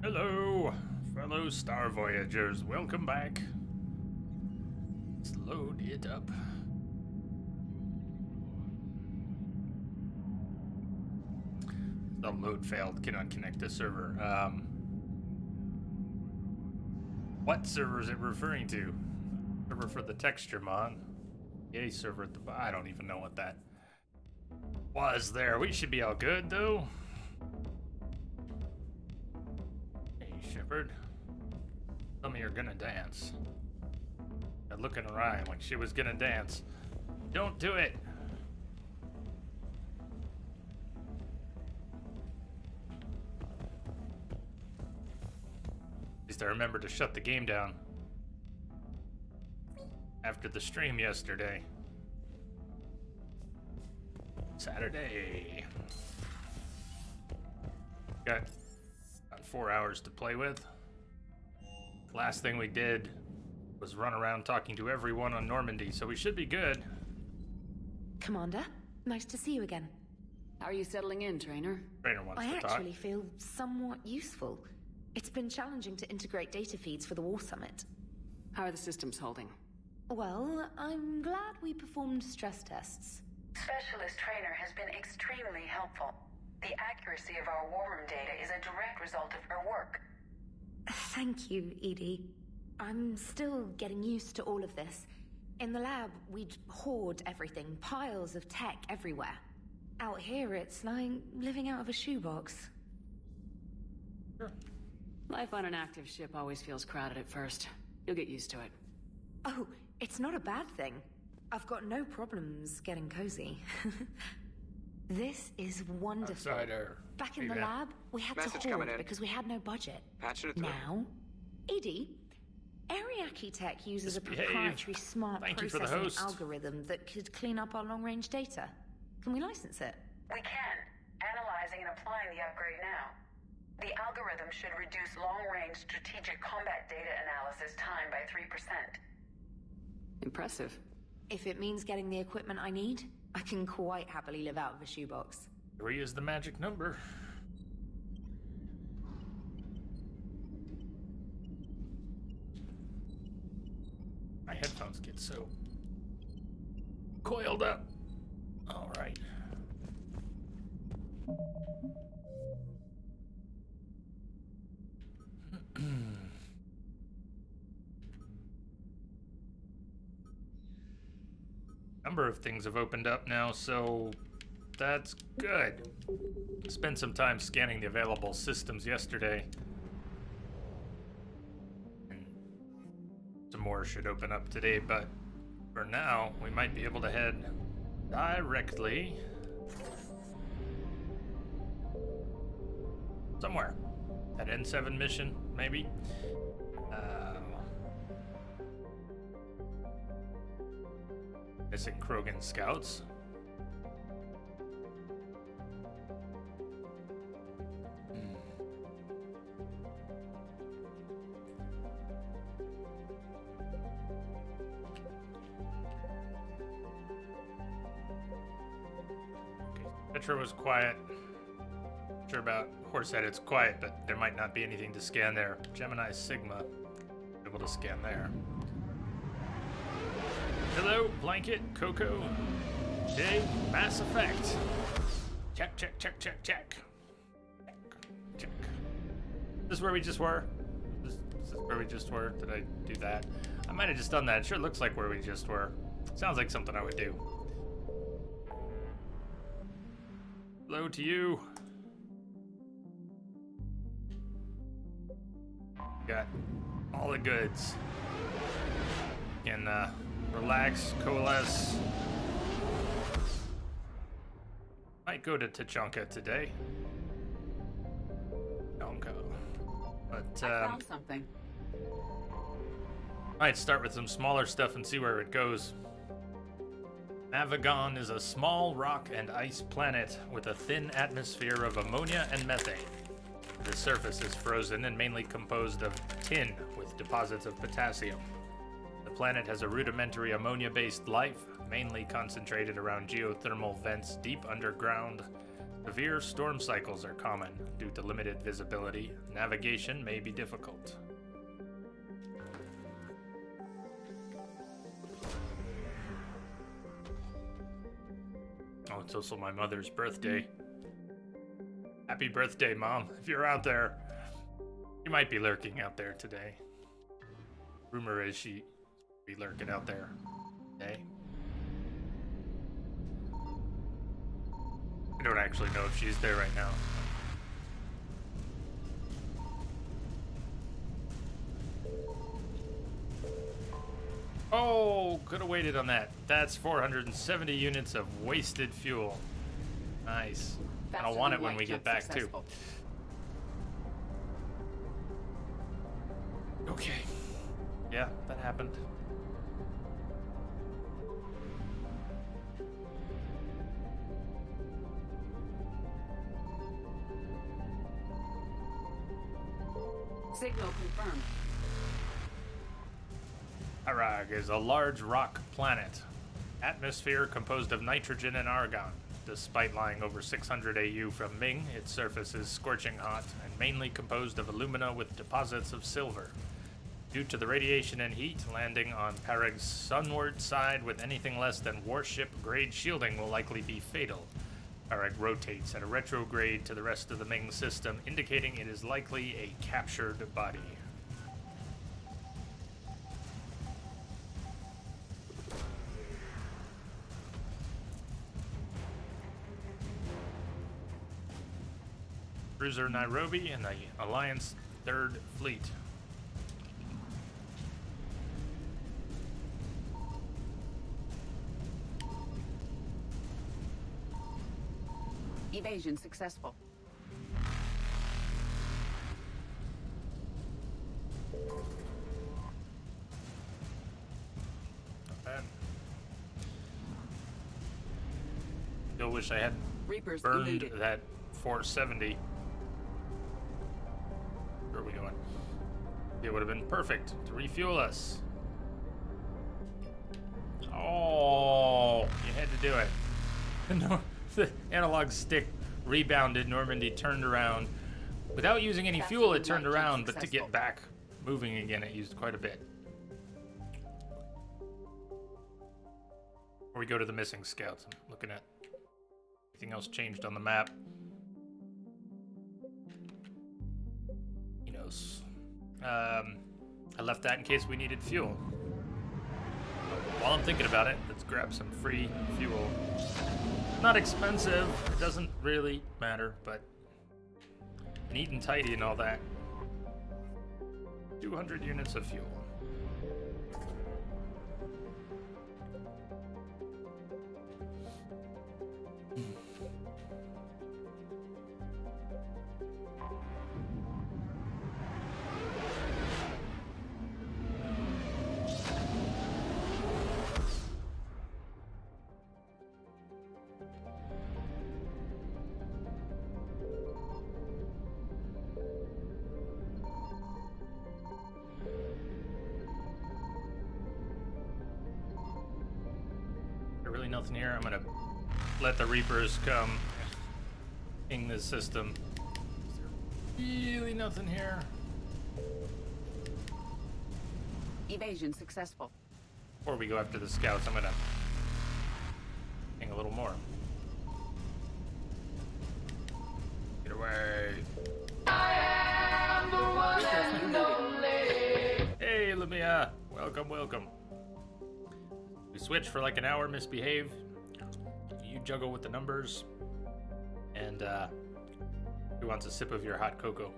Hello, fellow Star Voyagers. Welcome back. Let's load it up. The load failed. Cannot connect to server. What server is it referring to? Server for the texture mod. Yay, server at the I don't even know what that was there. We should be all good though. Hey, Shepard. Tell me you're gonna dance. And looking around like she was gonna dance. Don't do it. At least I remembered to shut the game down after the stream yesterday. Saturday. Got about 4 hours to play with. Last thing we did was run around talking to everyone on Normandy, so we should be good. Commander, nice to see you again. How are you settling in, Trainer? Trainer wants I to talk. actually feel somewhat useful. It's been challenging to integrate data feeds for the War Summit. How are the systems holding? Well, I'm glad we performed stress tests. Specialist Trainer has been extremely helpful. The accuracy of our war room data is a direct result of her work. Thank you, Edie. I'm still getting used to all of this. In the lab, we'd hoard everything, piles of tech everywhere. Out here, it's like living out of a shoebox. Sure. Life on an active ship always feels crowded at first. You'll get used to it. Oh, it's not a bad thing. I've got no problems getting cozy. This is wonderful. Outsider. Back in the Female. lab, we had Message to coming hoard in. because we had no budget. Patching it through. Now, Edie, Ariake Tech uses a Misbehave. proprietary smart Thank you for the processing host. algorithm that could clean up our long-range data. Can we license it? We can, analyzing and applying the upgrade now. The algorithm should reduce long-range strategic combat data analysis time by 3%. Impressive. If it means getting the equipment I need, I can quite happily live out of a shoebox. 3 is the magic number. My headphones get so coiled up. All right. Number of things have opened up now, so that's good. Spent some time scanning the available systems yesterday. And some more should open up today, but for now, we might be able to head directly somewhere. That N7 mission, maybe? Missing Krogan scouts. Okay, Petra was quiet. Sure about Horsehead, it's quiet, but there might not be anything to scan there. Gemini Sigma, able to scan there. Hello, Blanket, Coco, Jay, Mass Effect. Check, check, check, check, check. Check. This is where we just were. This is where we just were. Did I do that? I might have just done that. It sure looks like where we just were. Sounds like something I would do. Hello to you. Got all the goods. Can relax, coalesce. Might go to Tachanka today. Tachanka. But I found something. might start with some smaller stuff and see where it goes. Avagon is a small rock and ice planet with a thin atmosphere of ammonia and methane. The surface is frozen and mainly composed of tin with deposits of potassium. The planet has a rudimentary ammonia-based life, mainly concentrated around geothermal vents deep underground. Severe storm cycles are common. Due to limited visibility, navigation may be difficult. Oh, it's also my mother's birthday. Happy birthday, Mom, if you're out there. You might be lurking out there today. Rumor is she be lurking out there today. I don't actually know if she's there right now. Oh, could have waited on that. That's 470 units of wasted fuel. Nice. And I'll want it when we get back too. Okay. Yeah, that happened. Signal confirmed. Arag is a large rock planet. Atmosphere composed of nitrogen and argon. Despite lying over 600 AU from Ming, its surface is scorching hot and mainly composed of alumina with deposits of silver. Due to the radiation and heat, landing on Parag's sunward side with anything less than warship-grade shielding will likely be fatal. Parag rotates at a retrograde to the rest of the Ming system, indicating it is likely a captured body. Cruiser Nairobi and the Alliance 3rd Fleet. Evasion successful. Not bad. Still wish I had Reapers burned eluded. that 470. Where are we going? It would have been perfect to refuel us. Oh, you had to do it. No, the analog stick rebounded. Normandy turned around. Without using any fuel, it turned around, but to get back moving again, it used quite a bit. Before we go to the missing scouts, I'm looking at anything else changed on the map. I left that in case we needed fuel. While I'm thinking about it, let's grab some free fuel. Not expensive, it doesn't really matter, but neat and tidy and all that. 200 units of fuel. Really nothing here. I'm gonna let the Reapers come ping this system. Is there really nothing here? Evasion successful. Before we go after the scouts, I'm gonna ping a little more. Get away. Hey, Lamia. Welcome, welcome. We switch for like an hour, misbehave. You juggle with the numbers. And, who wants a sip of your hot cocoa?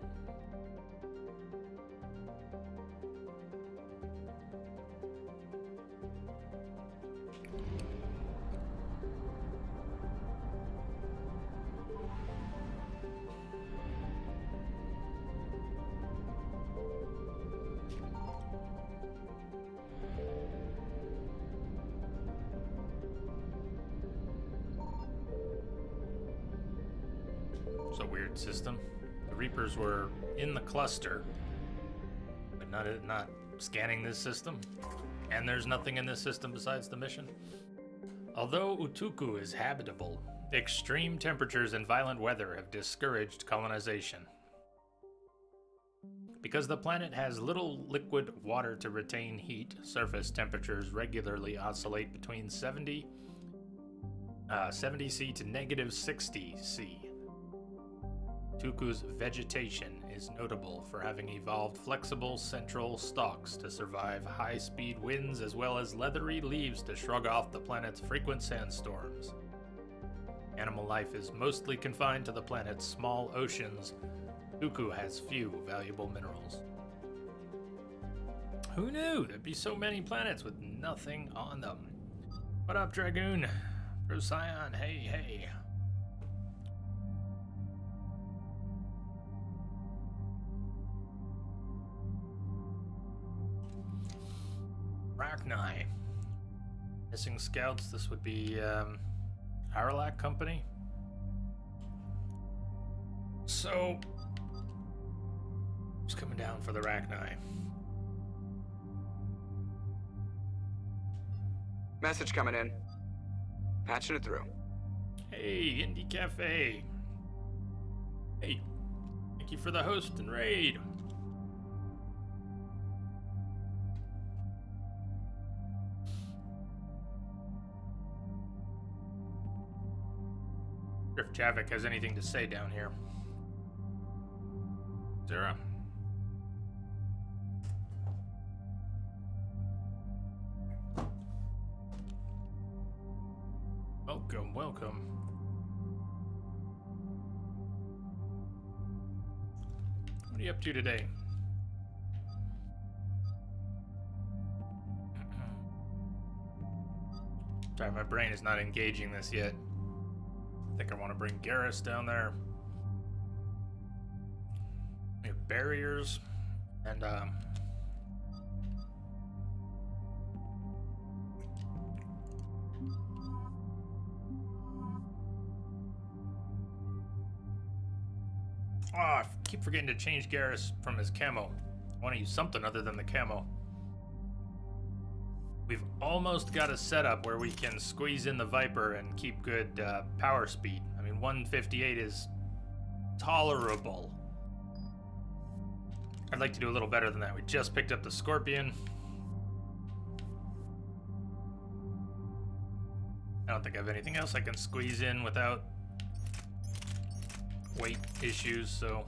It's a weird system. The Reapers were in the cluster, but not scanning this system. And there's nothing in this system besides the mission. Although Utuku is habitable, Extreme temperatures and violent weather have discouraged colonization. Because the planet has little liquid water to retain heat, surface temperatures regularly oscillate between 70 C to negative 60 C. Tuku's vegetation is notable for having evolved flexible central stalks to survive high-speed winds as well as leathery leaves to shrug off the planet's frequent sandstorms. Animal life is mostly confined to the planet's small oceans. Tuku has few valuable minerals. Who knew there'd be so many planets with nothing on them? What up, Dragoon? Procyon, hey. Rachni. Missing scouts, this would be, Haralac Company. So, who's coming down for the Rachni? Message coming in. Patching it through. Hey, Indie Cafe. Hey, thank you for the host and raid. If Javik has anything to say down here. Sarah. Welcome. What are you up to today? Sorry, my brain is not engaging this yet. I think I want to bring Garrus down there. We have barriers and I keep forgetting to change Garrus from his camo. I want to use something other than the camo. We've almost got a setup where we can squeeze in the Viper and keep good power speed. I mean, 158 is tolerable. I'd like to do a little better than that. We just picked up the Scorpion. I don't think I have anything else I can squeeze in without weight issues, so...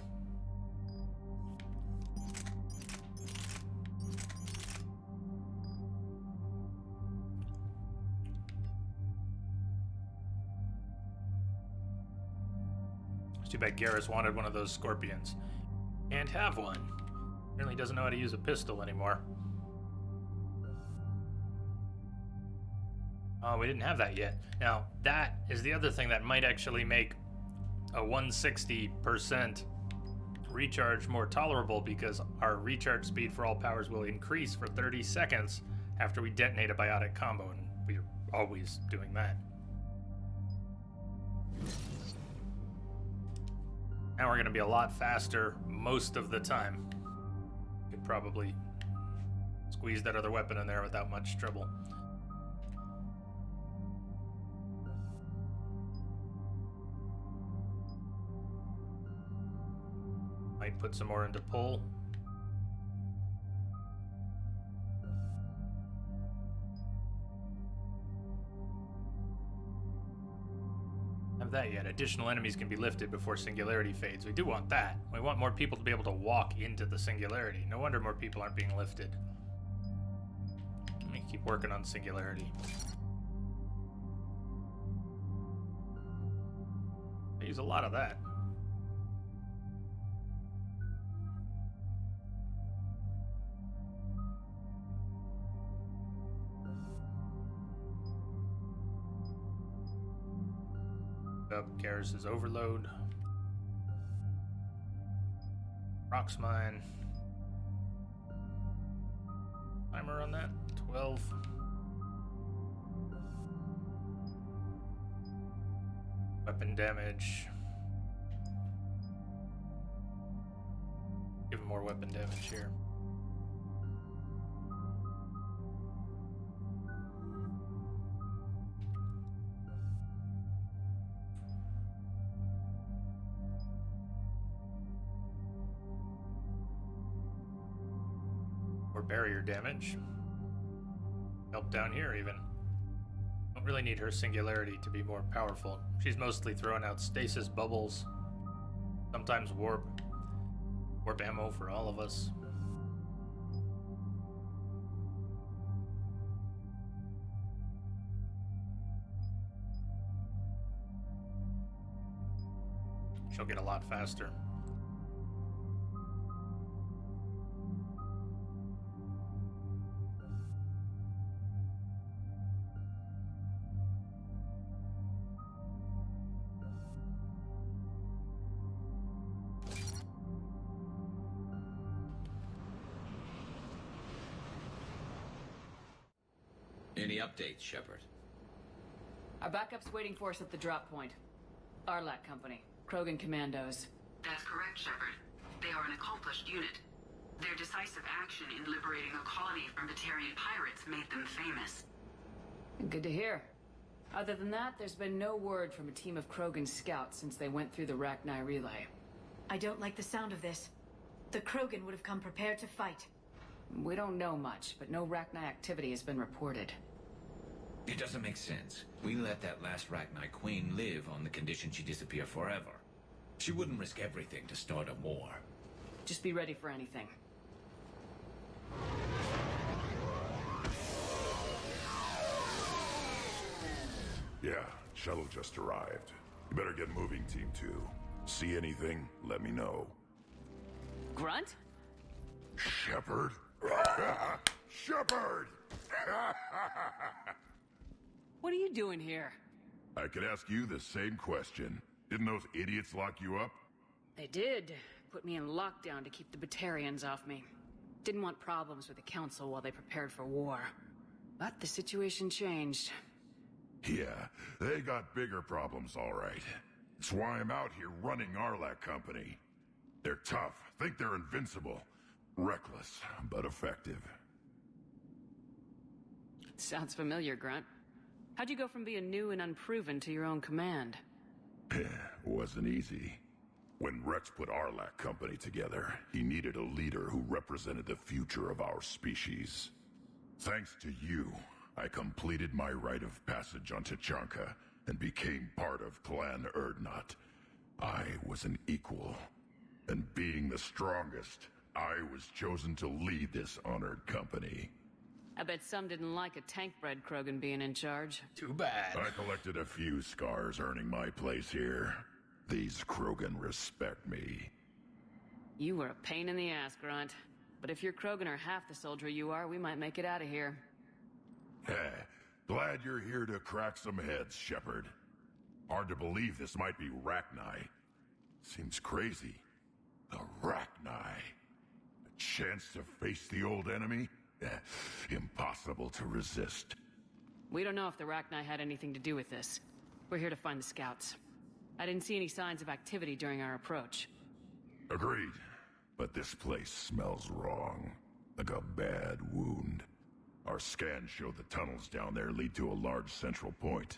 It's too bad Garrus wanted one of those Scorpions. Can't have one. Apparently doesn't know how to use a pistol anymore. Oh, we didn't have that yet. Now, that is the other thing that might actually make a 160% recharge more tolerable, because our recharge speed for all powers will increase for 30 seconds after we detonate a biotic combo, and we're always doing that. Now we're going to be a lot faster most of the time. Could probably squeeze that other weapon in there without much trouble. Might put some more into pull. Have that yet. Additional enemies can be lifted before Singularity fades. We do want that. We want more people to be able to walk into the Singularity. No wonder more people aren't being lifted. Let me keep working on Singularity. I use a lot of that. Up Garrus's overload. Rocks mine. Timer on that, 12. Weapon damage. Give him more weapon damage here. barrier damage. Help down here, even. Don't really need her singularity to be more powerful. She's mostly throwing out stasis bubbles. Sometimes warp. Warp ammo for all of us. She'll get a lot faster. Any updates, Shepard? Our backup's waiting for us at the drop point. Arlac Company, Krogan Commandos. That's correct, Shepard. They are an accomplished unit. Their decisive action in liberating a colony from Batarian pirates made them famous. Good to hear. Other than that, there's been no word from a team of Krogan scouts since they went through the Rachni relay. I don't like the sound of this. The Krogan would have come prepared to fight. We don't know much, but no Rachni activity has been reported. It doesn't make sense. We let that last Rachni Queen live on the condition she disappear forever. She wouldn't risk everything to start a war. Just be ready for anything. Yeah, shuttle just arrived. You better get moving, Team 2. See anything, let me know. Grunt? Shepard? Shepard! What are you doing here? I could ask you the same question. Didn't those idiots lock you up? They did. Put me in lockdown to keep the Batarians off me. Didn't want problems with the Council while they prepared for war. But the situation changed. Yeah, they got bigger problems, all right. It's why I'm out here running Arlac Company. They're tough, think they're invincible. Reckless, but effective. Sounds familiar, Grunt. How'd you go from being new and unproven to your own command? Wasn't easy. When Rex put Arlac Company together, he needed a leader who represented the future of our species. Thanks to you, I completed my rite of passage on Tuchanka and became part of Clan Urdnot. I was an equal, and being the strongest, I was chosen to lead this honored company. I bet some didn't like a tank-bred Krogan being in charge. Too bad. I collected a few scars earning my place here. These Krogan respect me. You were a pain in the ass, Grunt. But if your Krogan are half the soldier you are, we might make it out of here. Glad you're here to crack some heads, Shepard. Hard to believe this might be Rachni. Seems crazy. The Rachni. A chance to face the old enemy? Impossible to resist. We don't know if the Rachni had anything to do with this. We're here to find the scouts. I didn't see any signs of activity during our approach. Agreed. But this place smells wrong. Like a bad wound. Our scans show the tunnels down there lead to a large central point.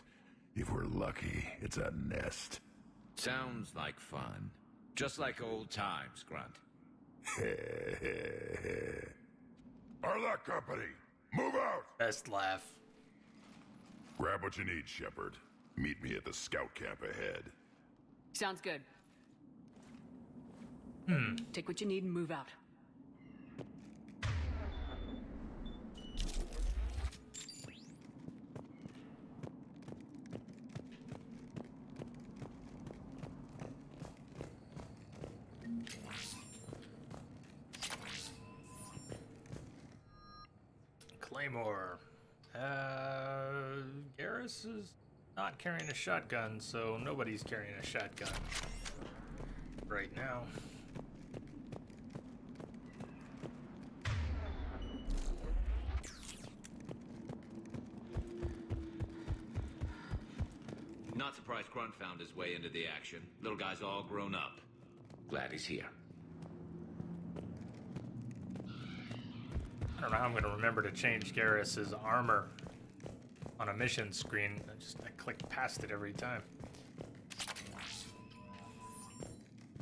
If we're lucky, it's a nest. Sounds like fun. Just like old times, Grunt. Arlac Company, move out! Best laugh. Grab what you need, Shepard. Meet me at the scout camp ahead. Sounds good. Take what you need and move out. Claymore. Garrus is not carrying a shotgun, so nobody's carrying a shotgun right now. Not surprised Grunt found his way into the action. Little guy's all grown up. Glad he's here. I don't know how I'm going to remember to change Garrus's armor on a mission screen. I click past it every time.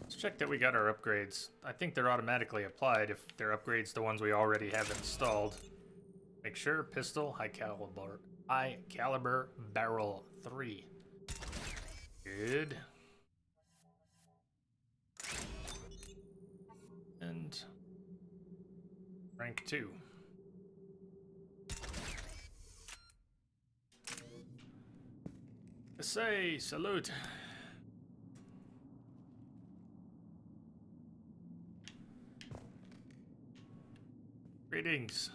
Let's check that we got our upgrades. I think they're automatically applied if they're upgrades to ones we already have installed. Make sure pistol, high caliber barrel 3. Good. And rank 2. Say, salute. Greetings.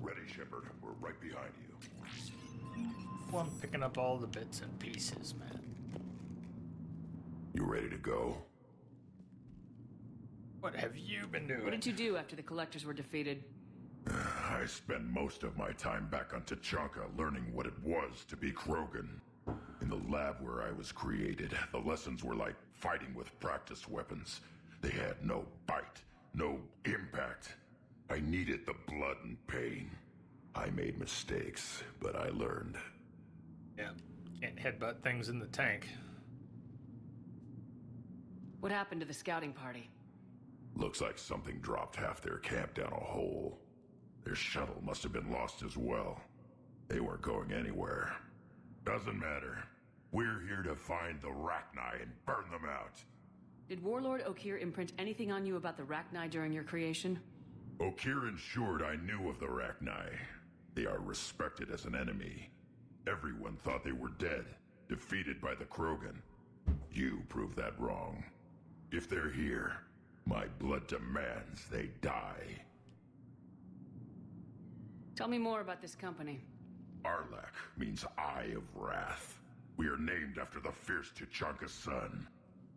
Ready, Shepard. We're right behind you. Well, I'm picking up all the bits and pieces, man. You ready to go? What have you been doing? What did you do after the collectors were defeated? I spent most of my time back on Tachanka learning what it was to be Krogan. In the lab where I was created, the lessons were like fighting with practice weapons. They had no bite, no impact. I needed the blood and pain. I made mistakes, but I learned. Yeah, can't headbutt things in the tank. What happened to the scouting party? Looks like something dropped half their camp down a hole. Their shuttle must have been lost as well. They weren't going anywhere. Doesn't matter. We're here to find the Rachni and burn them out. Did Warlord Okeer imprint anything on you about the Rachni during your creation? Okeer ensured I knew of the Rachni. They are respected as an enemy. Everyone thought they were dead, defeated by the Krogan. You proved that wrong. If they're here, my blood demands they die. Tell me more about this company. Arlak means Eye of Wrath. We are named after the fierce Tachanka's son.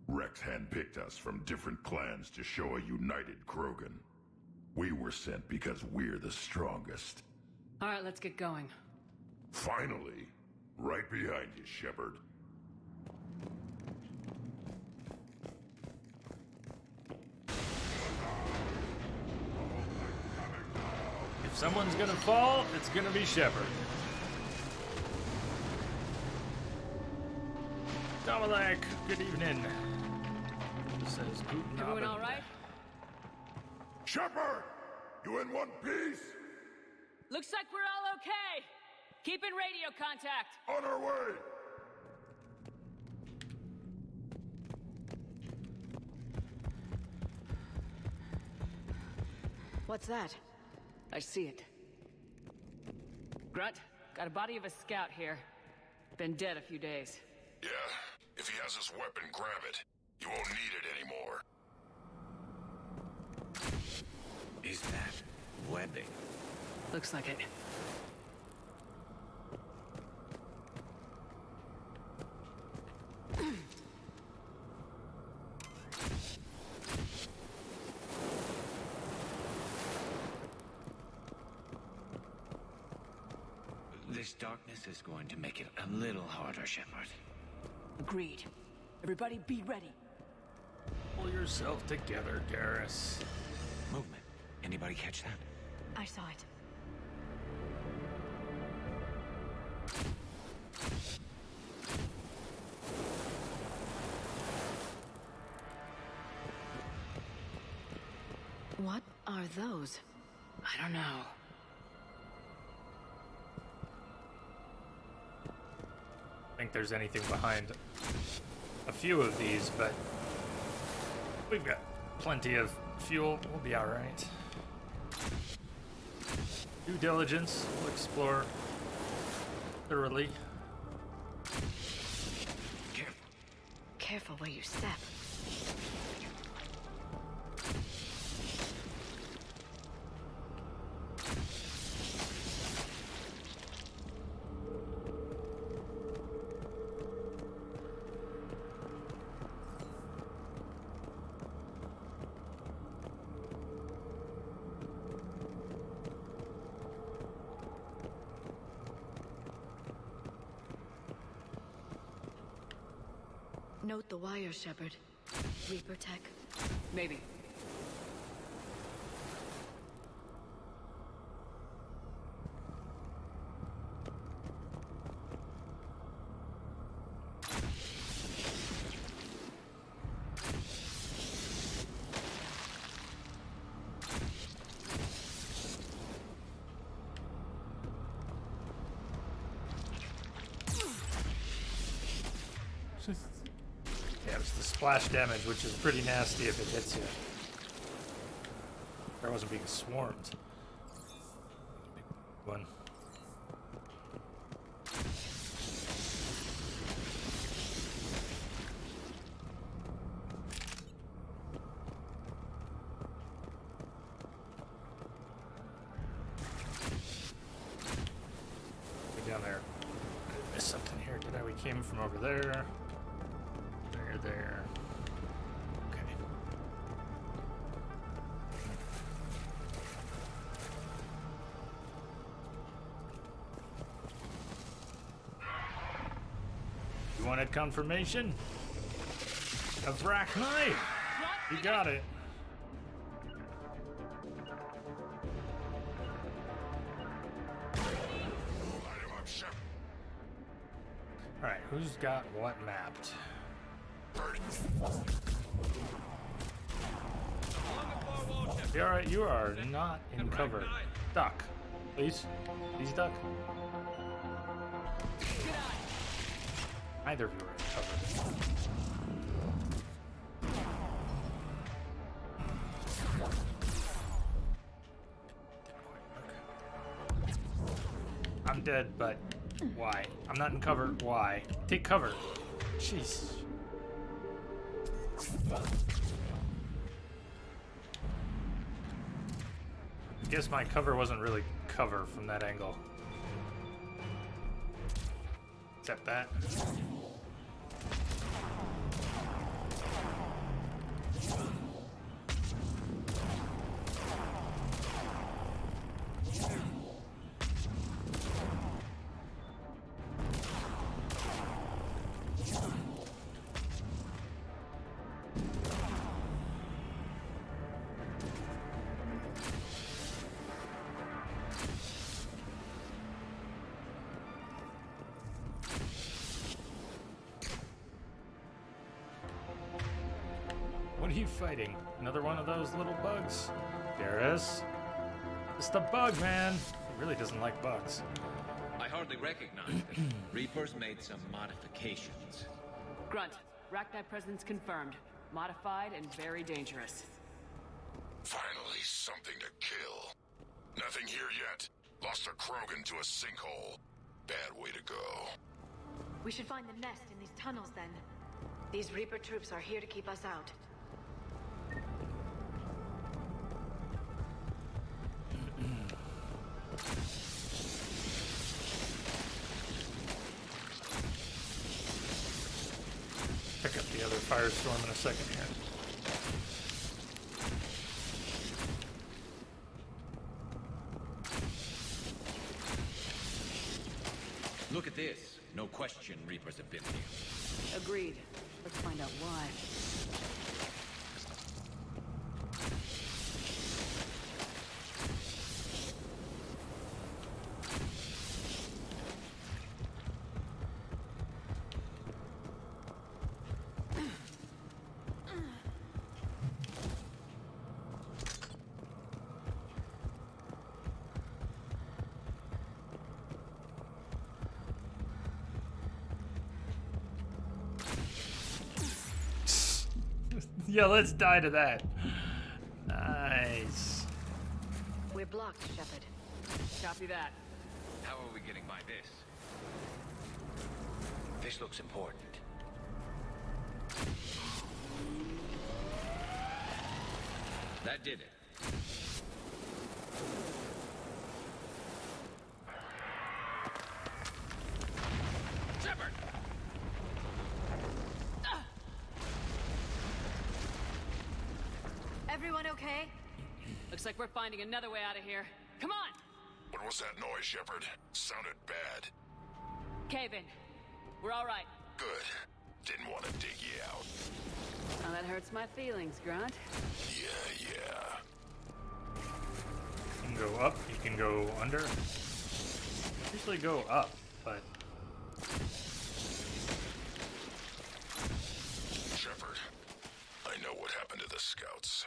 Rex handpicked us from different clans to show a united Krogan. We were sent because we're the strongest. All right, let's get going. Finally, right behind you, Shepard. If someone's gonna fall, it's gonna be Shepard. Dominic, good evening. This says Guten Everyone Abend. all right? Shepard! You in one piece? Looks like we're all okay. Keep in radio contact. On our way! What's that? I see it. Grunt, got a body of a scout here. Been dead a few days. Yeah, if he has his weapon, grab it. You won't need it anymore. Is that webbing? Looks like it. This darkness is going to make it a little harder, Shepard. Agreed. Everybody be ready. Pull yourself together, Garrus. Movement. Anybody catch that? I saw it. What are those? I don't know. I think there's anything behind a few of these, but we've got plenty of fuel. We'll be all right. Due diligence. We'll explore thoroughly. Careful. Careful where you step. Note the wire, Shepard. Reaper tech. Maybe. Yeah, it's the splash damage, which is pretty nasty if it hits you. I wasn't being swarmed. Big one. Down there. I missed something here. Did I? We came from over there. There. Okay. You wanted confirmation? Of Rachni? You got it. Alright, who's got what mapped? Alright, you are not in cover. Duck. Please. Please duck. Neither of you are in cover. I'm dead, but why? I'm not in cover. Why? Take cover. Jeez. I guess my cover wasn't really cover from that angle. Except that. What are you fighting? Another one of those little bugs? Garrus? It's the bug, man. He really doesn't like bugs. I hardly recognize them. Reapers made some modifications. Grunt, Rachni presence confirmed. Modified and very dangerous. Finally, something to kill. Nothing here yet. Lost a Krogan to a sinkhole. Bad way to go. We should find the nest in these tunnels then. These Reaper troops are here to keep us out. Pick up the other firestorm in a second here. Look at this. No question Reapers have been here. Agreed. Let's find out why. Yeah, let's die to that. Nice. We're blocked, Shepard. Copy that. How are we getting by this? This looks important. That did it. Shepard! Everyone okay? Looks like we're finding another way out of here. Come on! What was that noise, Shepard? Sounded bad. Cave in. We're all right. Good. Didn't want to dig you out. Oh, that hurts my feelings, Grunt. Yeah. You can go up, you can go under. Usually go up, but Shepard, I know what happened to the scouts.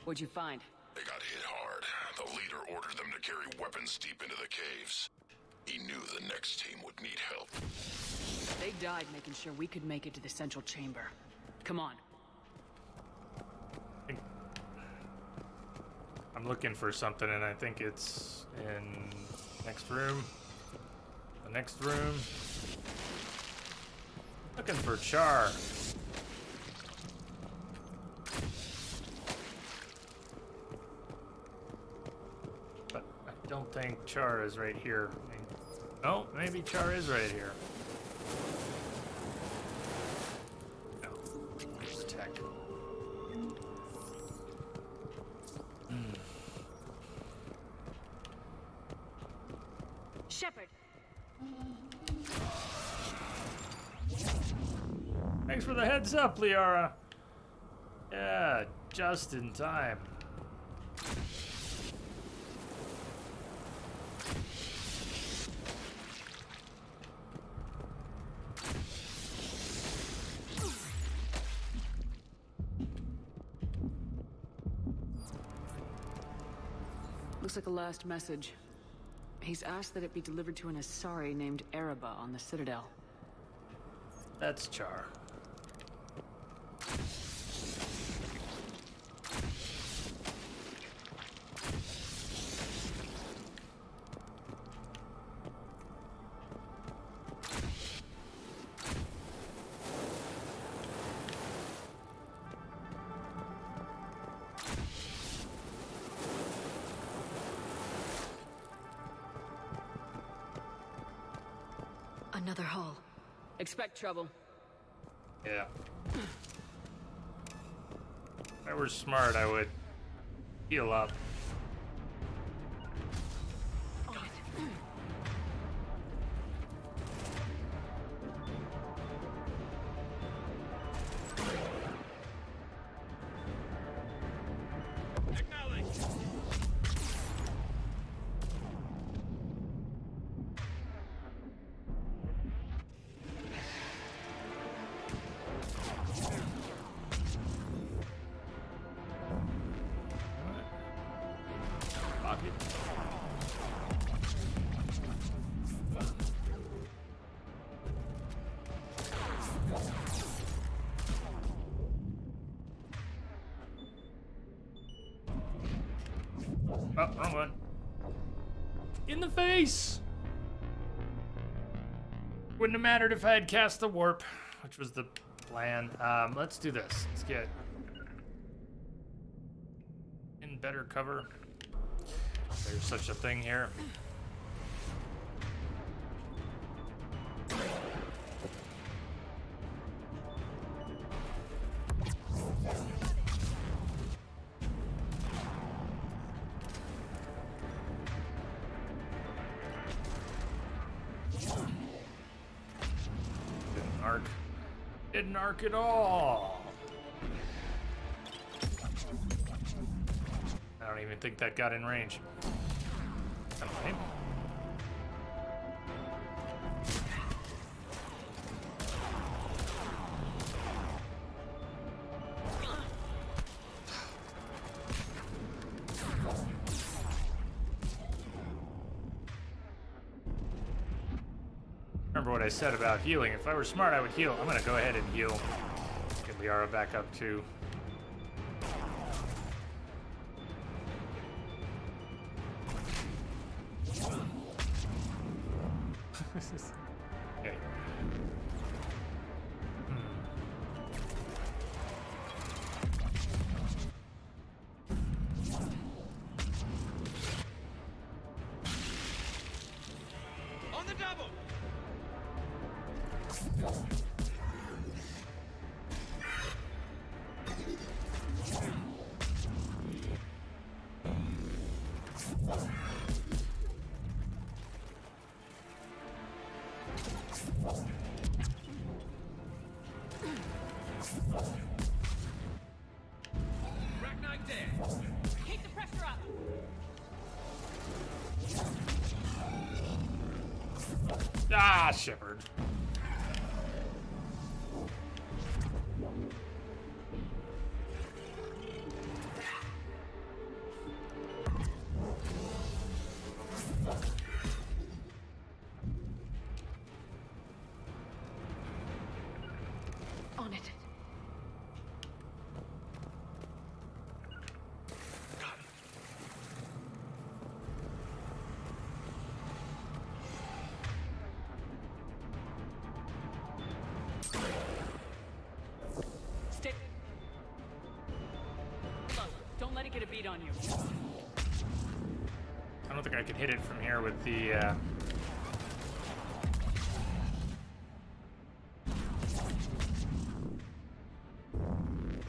What'd you find? They got hit hard. The leader ordered them to carry weapons deep into the caves. He knew the next team would need help. They died making sure we could make it to the central chamber. Come on. I'm looking for something, and I think it's in next room. The next room. Looking for Char. But I don't think Char is right here. Oh, maybe Char is right here. No, it's Tech. Shepard, Thanks for the heads up, Liara. Yeah, just in time. Looks like a last message. He's asked that it be delivered to an Asari named Ereba on the Citadel. That's Char. another hull. Expect trouble. Yeah. If I were smart, I would heal up. Pocket. Oh, wrong one. In the face! Wouldn't have mattered if I had cast the warp, which was the plan. Let's do this. Let's get in better cover. There's such a thing here. Didn't arc. Didn't arc at all. I don't even think that got in range. Okay. Remember what I said about healing. If I were smart, I would heal. I'm gonna go ahead and heal. Get Liara back up too. Okay. On the double! Ragnarok dead! Keep the pressure up! Ah, Shepard. on it. Stick. Look, don't let it get a beat on you. I don't think I can hit it from here with the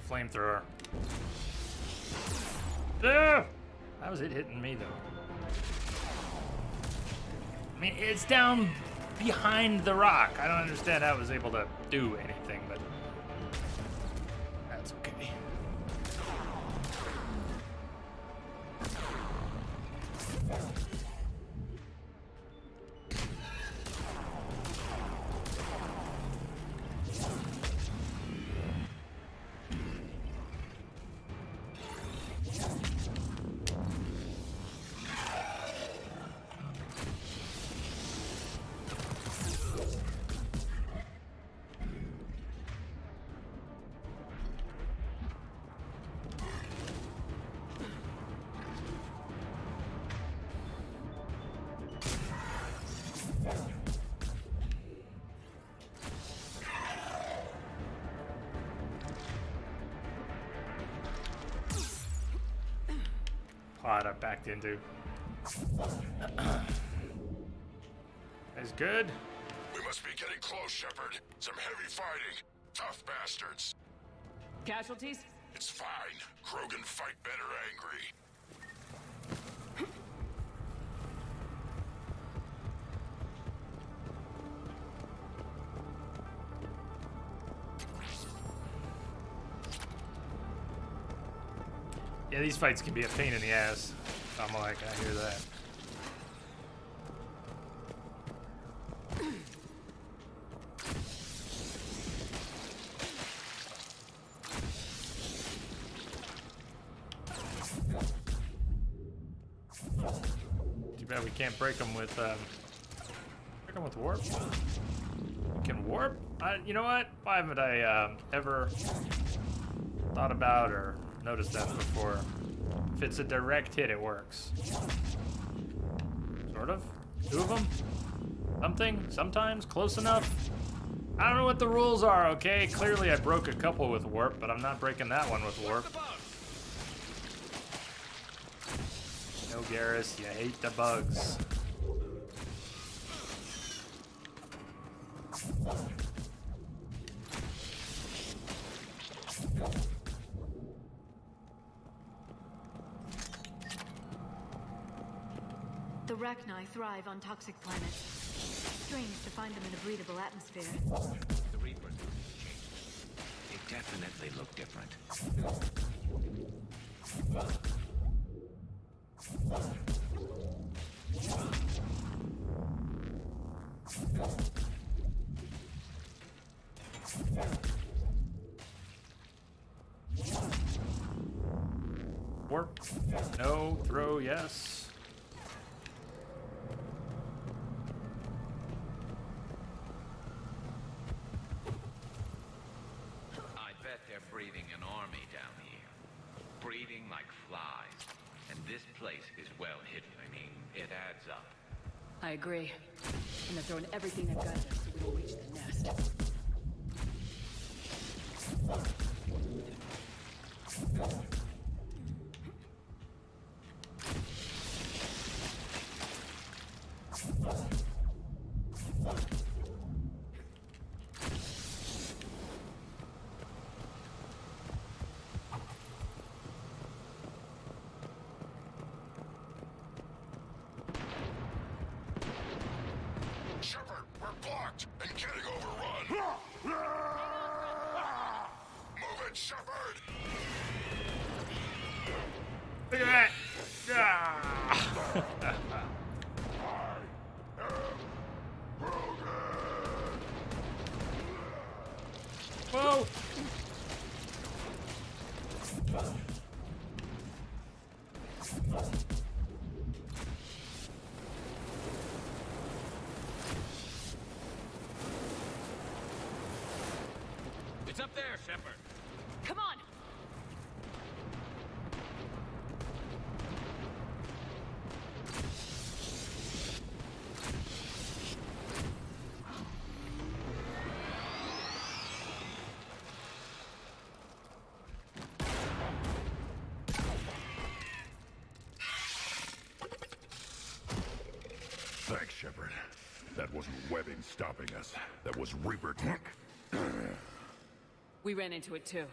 flamethrower. Ah! How was it hitting me, though? I mean, it's down behind the rock. I don't understand how it was able to do anything, but that's okay. Pod I backed into. That's good. We must be getting close, Shepard. Some heavy fighting. Tough bastards. Casualties? It's fine. Krogan fight better angry. Yeah, these fights can be a pain in the ass. I'm like, I hear that. Too bad we can't break them with warp. We can warp? You know what? Why haven't I ever thought about or noticed that before? If it's a direct hit, it works. Sort of. 2 of them? Something? Sometimes? Close enough? I don't know what the rules are, okay? Clearly I broke a couple with warp, but I'm not breaking that one with warp. No, Garrus, you hate the bugs. The Rachni thrive on toxic planets. Strange to find them in a breathable atmosphere. The Reapers changed. They definitely look different. Warp. No. Throw. Yes. I bet they're breeding an army down here. Breeding like flies. And this place is well hidden. I mean, it adds up. I agree. And they're throwing everything they've got at us so we don't reach the nest. Shepard, we're blocked and getting overrun. Move it, Shepard. Look at that! Ah. Whoa! It's Who's up there, Shepard? Come on! Thanks, Shepard. That wasn't webbing stopping us. That was Reaper tech. We ran into it too.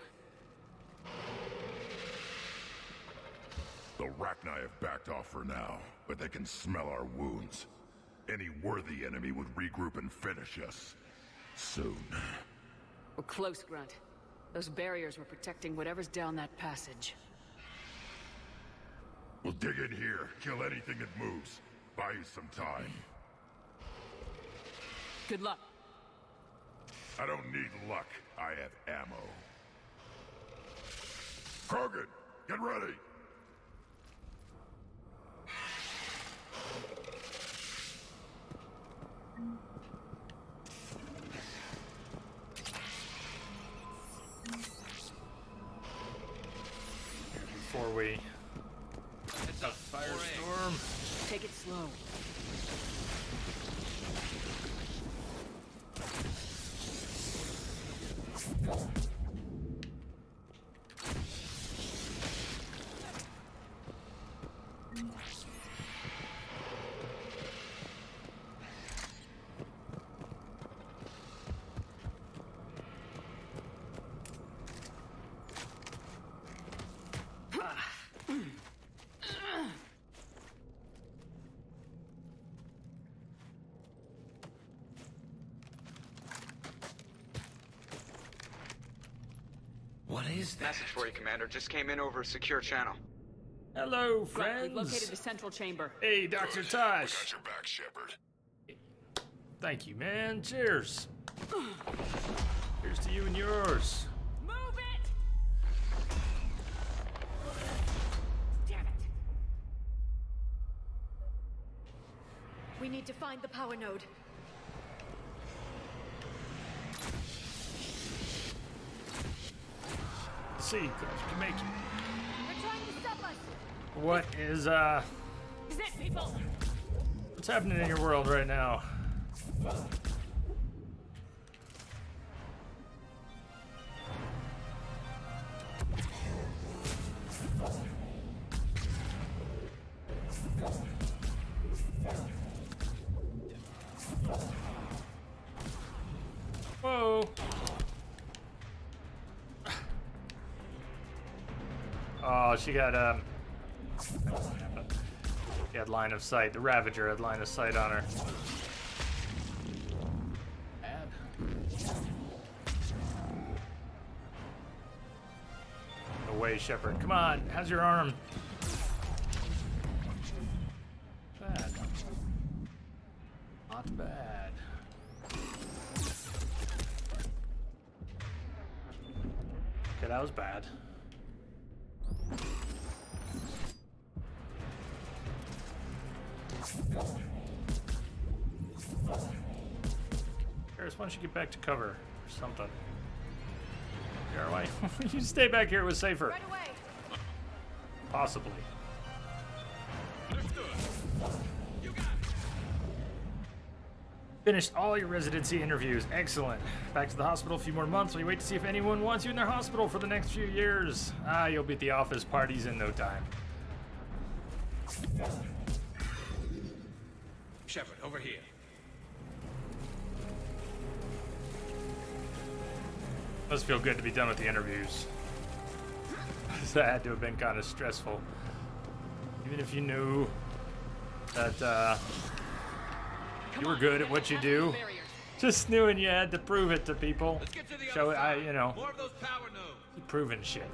The Rachni have backed off for now, but they can smell our wounds. Any worthy enemy would regroup and finish us. Soon. We're close, Grunt. Those barriers were protecting whatever's down that passage. We'll dig in here, kill anything that moves. Buy you some time. Good luck. I don't need luck. I have ammo. Krogan, get ready! Before we... It's a firestorm. Take it slow. What is that? Message for you, Commander. Just came in over a secure channel. Hello, Grunt, friends. we've located the central chamber. Hey, Dr. Tosh. Got your back, Shepard. Thank you, man. Cheers. Here's to you and yours. Move it! Damn it! We need to find the power node. See, glad you can make it. They're trying to stop us! What is, Is it, people? what's happening in your world right now? Whoa. Oh, she got, she had line of sight. The Ravager had line of sight on her. Bad. No way, Shepard. Come on, how's your arm? Bad. Not bad. Okay, that was bad. Paris, why don't you get back to cover or something? Why you stay back here? It was safer. Right away! Possibly. Finished all your residency interviews. Excellent. Back to the hospital a few more months while you wait to see if anyone wants you in their hospital for the next few years. Ah, you'll be at the office parties in no time. Shepard, over here. Must feel good to be done with the interviews. That had to have been kind of stressful. Even if you knew that you were good at what you do, just knowing you had to prove it to people. Let's get to the Show other it, side. you know, More of those power nodes. keep proving shit.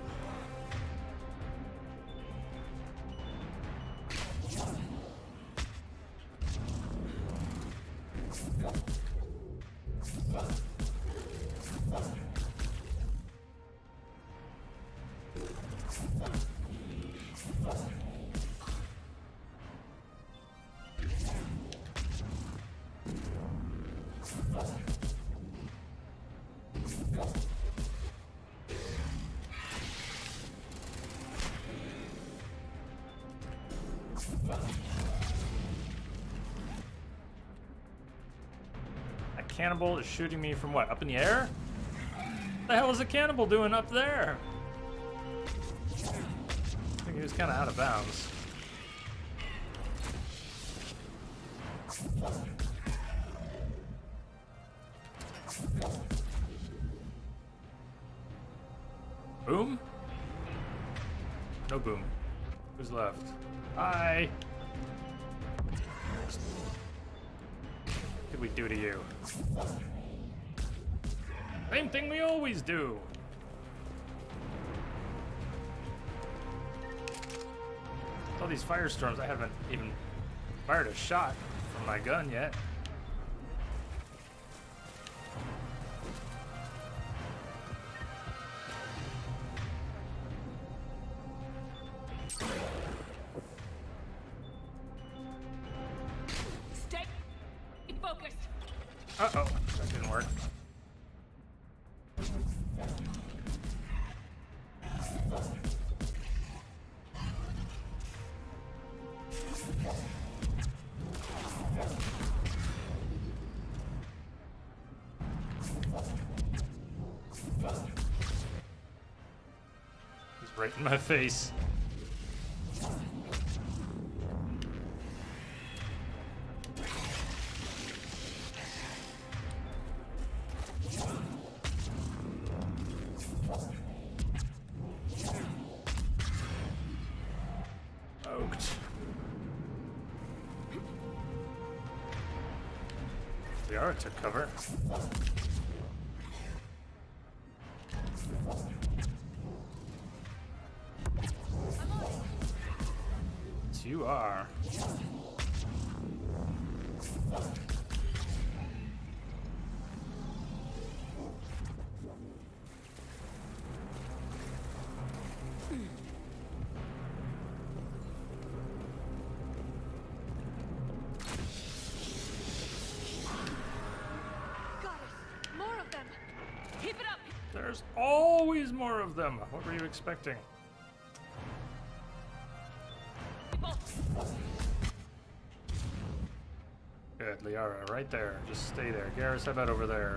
cannibal is shooting me from what? Up in the air? What the hell is a cannibal doing up there? I think he was kind of out of bounds. Boom? No boom. Who's left? Hi! What did we do to you? Same thing we always do! All these firestorms, I haven't even fired a shot from my gun yet. Stay focused. Uh-oh, that didn't work. He's right in my face. Poked. Liara took cover. Yes, you are. Got it. More of them. Keep it up. There's always more of them. What were you expecting? Good, Liara, right there. Just stay there. Garrus, how about over there?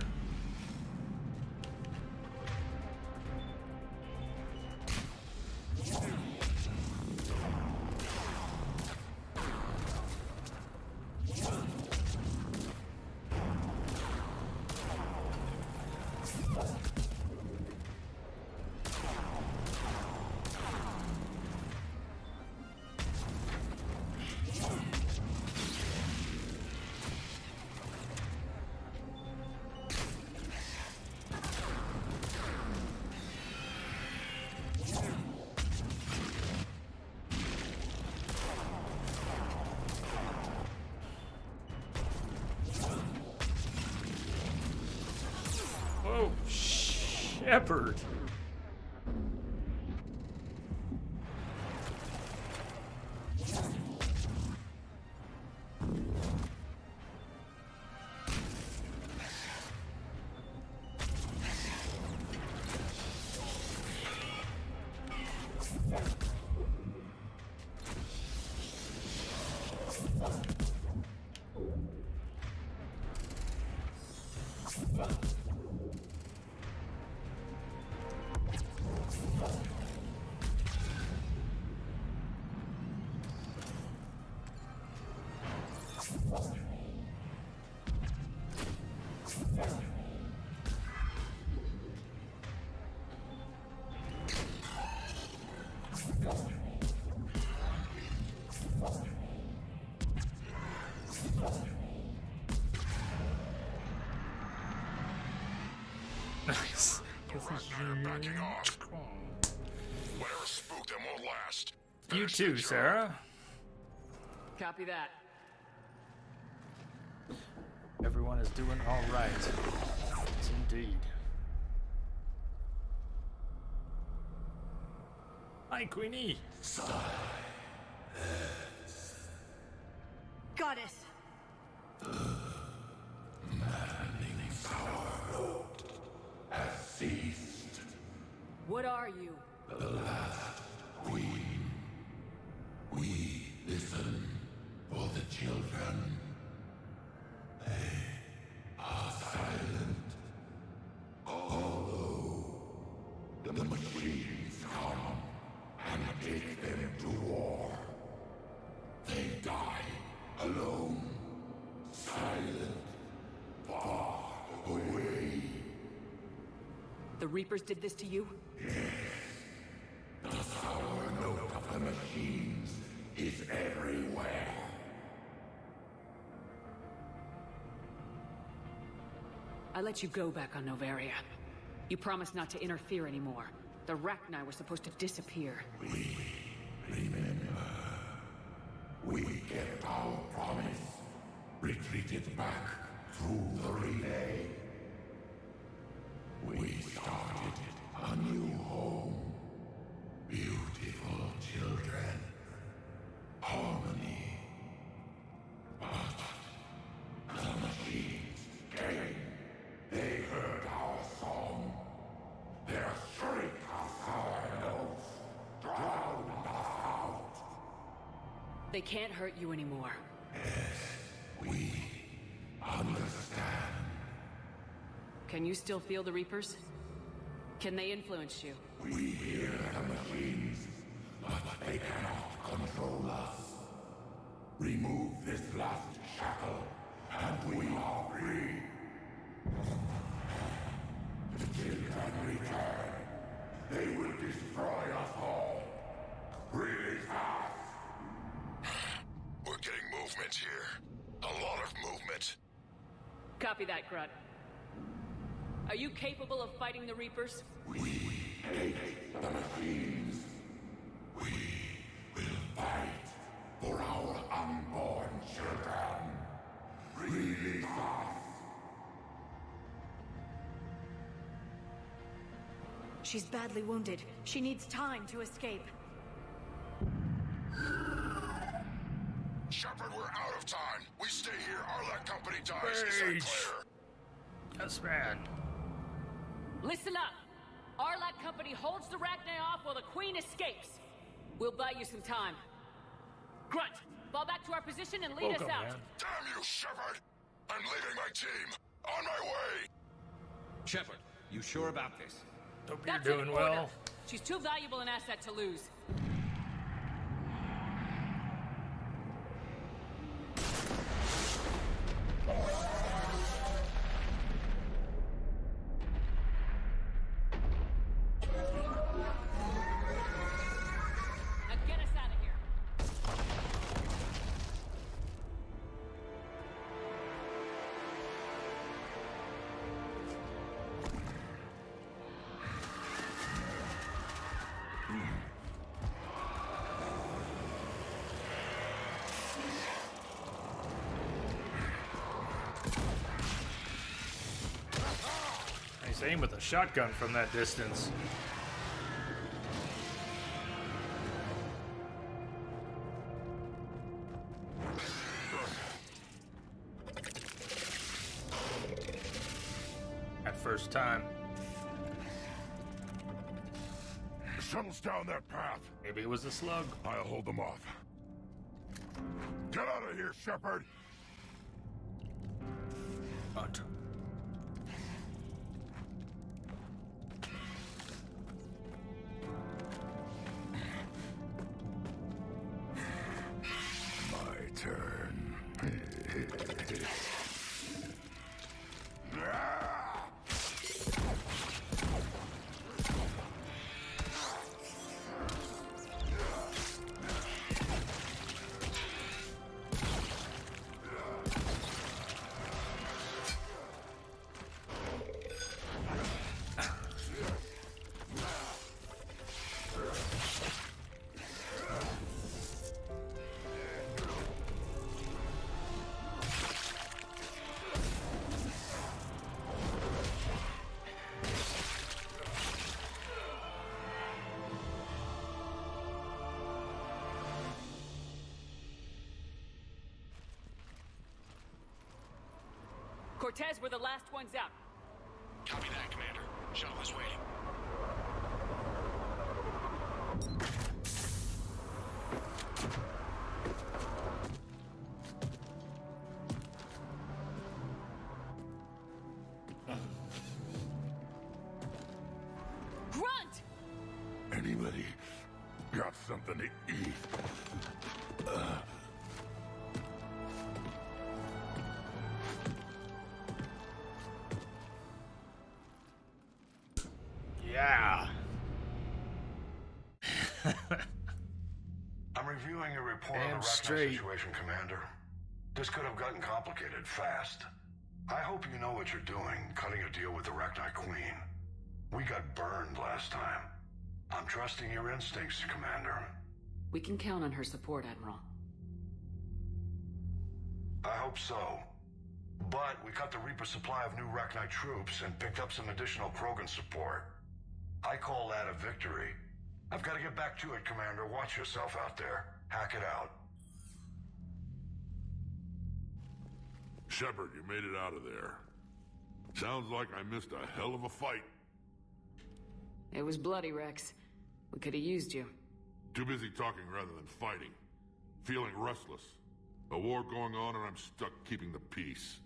Whoa, Shepard. Nice. Backing off. Whatever spooked them won't last. You too, Sarah. Copy that. Everyone is doing all right. Yes, indeed. Hi, Queenie. Goddess. What are you? We listen for the children. They are take them to war. They die alone, silent, far away. The Reapers did this to you? The sour note of the machines is everywhere. I let you go back on Noveria. You promised not to interfere anymore. The Rachni were supposed to disappear. We remember. We kept our promise. Retreated back through the relay. We started a new home. Beautiful children. Harmony. But the machines came. They heard our song. Their shriek of sour notes drowned us out. They can't hurt you anymore. We understand. Can you still feel the Reapers? Can they influence you? We hear the machines, but they cannot control us. Remove this last shackle, and we are free. The children return. They will destroy us all. Release us! We're getting movement here. A lot of movement. Copy that, Grunt. Are you capable of fighting the Reapers? We hate the machines. We will fight for our unborn children. Release us! She's badly wounded. She needs time to escape. Shepard, we're out of time. We stay here, Arlec Company dies. Is that Rage. clear? Yes, man. Listen up! Arlac Company holds the Rachni off while the Queen escapes. We'll buy you some time. Grunt, fall back to our position and lead Welcome, us out. man. Damn you, Shepard! I'm leaving my team. On my way. Shepard, you sure about this? Hope you're That's an doing order. well. She's too valuable an asset to lose. Now get us out of here. Nice aim with a shotgun from that distance. That first time. The shuttle's down that path. Maybe it was a slug. I'll hold them off. Get out of here, Shepard! Hunt. My turn. Cortez, we're the last ones out. Copy that, Commander. Shuttle is waiting. Grunt! Anybody Got something to eat. Yeah. I'm reviewing your report Damn on the straight. Rachni situation, Commander. This could have gotten complicated fast. I hope you know what you're doing, cutting a deal with the Rachni Queen. We got burned last time. I'm trusting your instincts, Commander. We can count on her support, Admiral. I hope so. But we cut the Reaper supply of new Rachni troops and picked up some additional Krogan support. I call that a victory. I've got to get back to it, Commander. Watch yourself out there. Hack it out. Shepard, you made it out of there. Sounds like I missed a hell of a fight. It was bloody, Rex. We could have used you. Too busy talking rather than fighting. Feeling restless. A war going on and I'm stuck keeping the peace.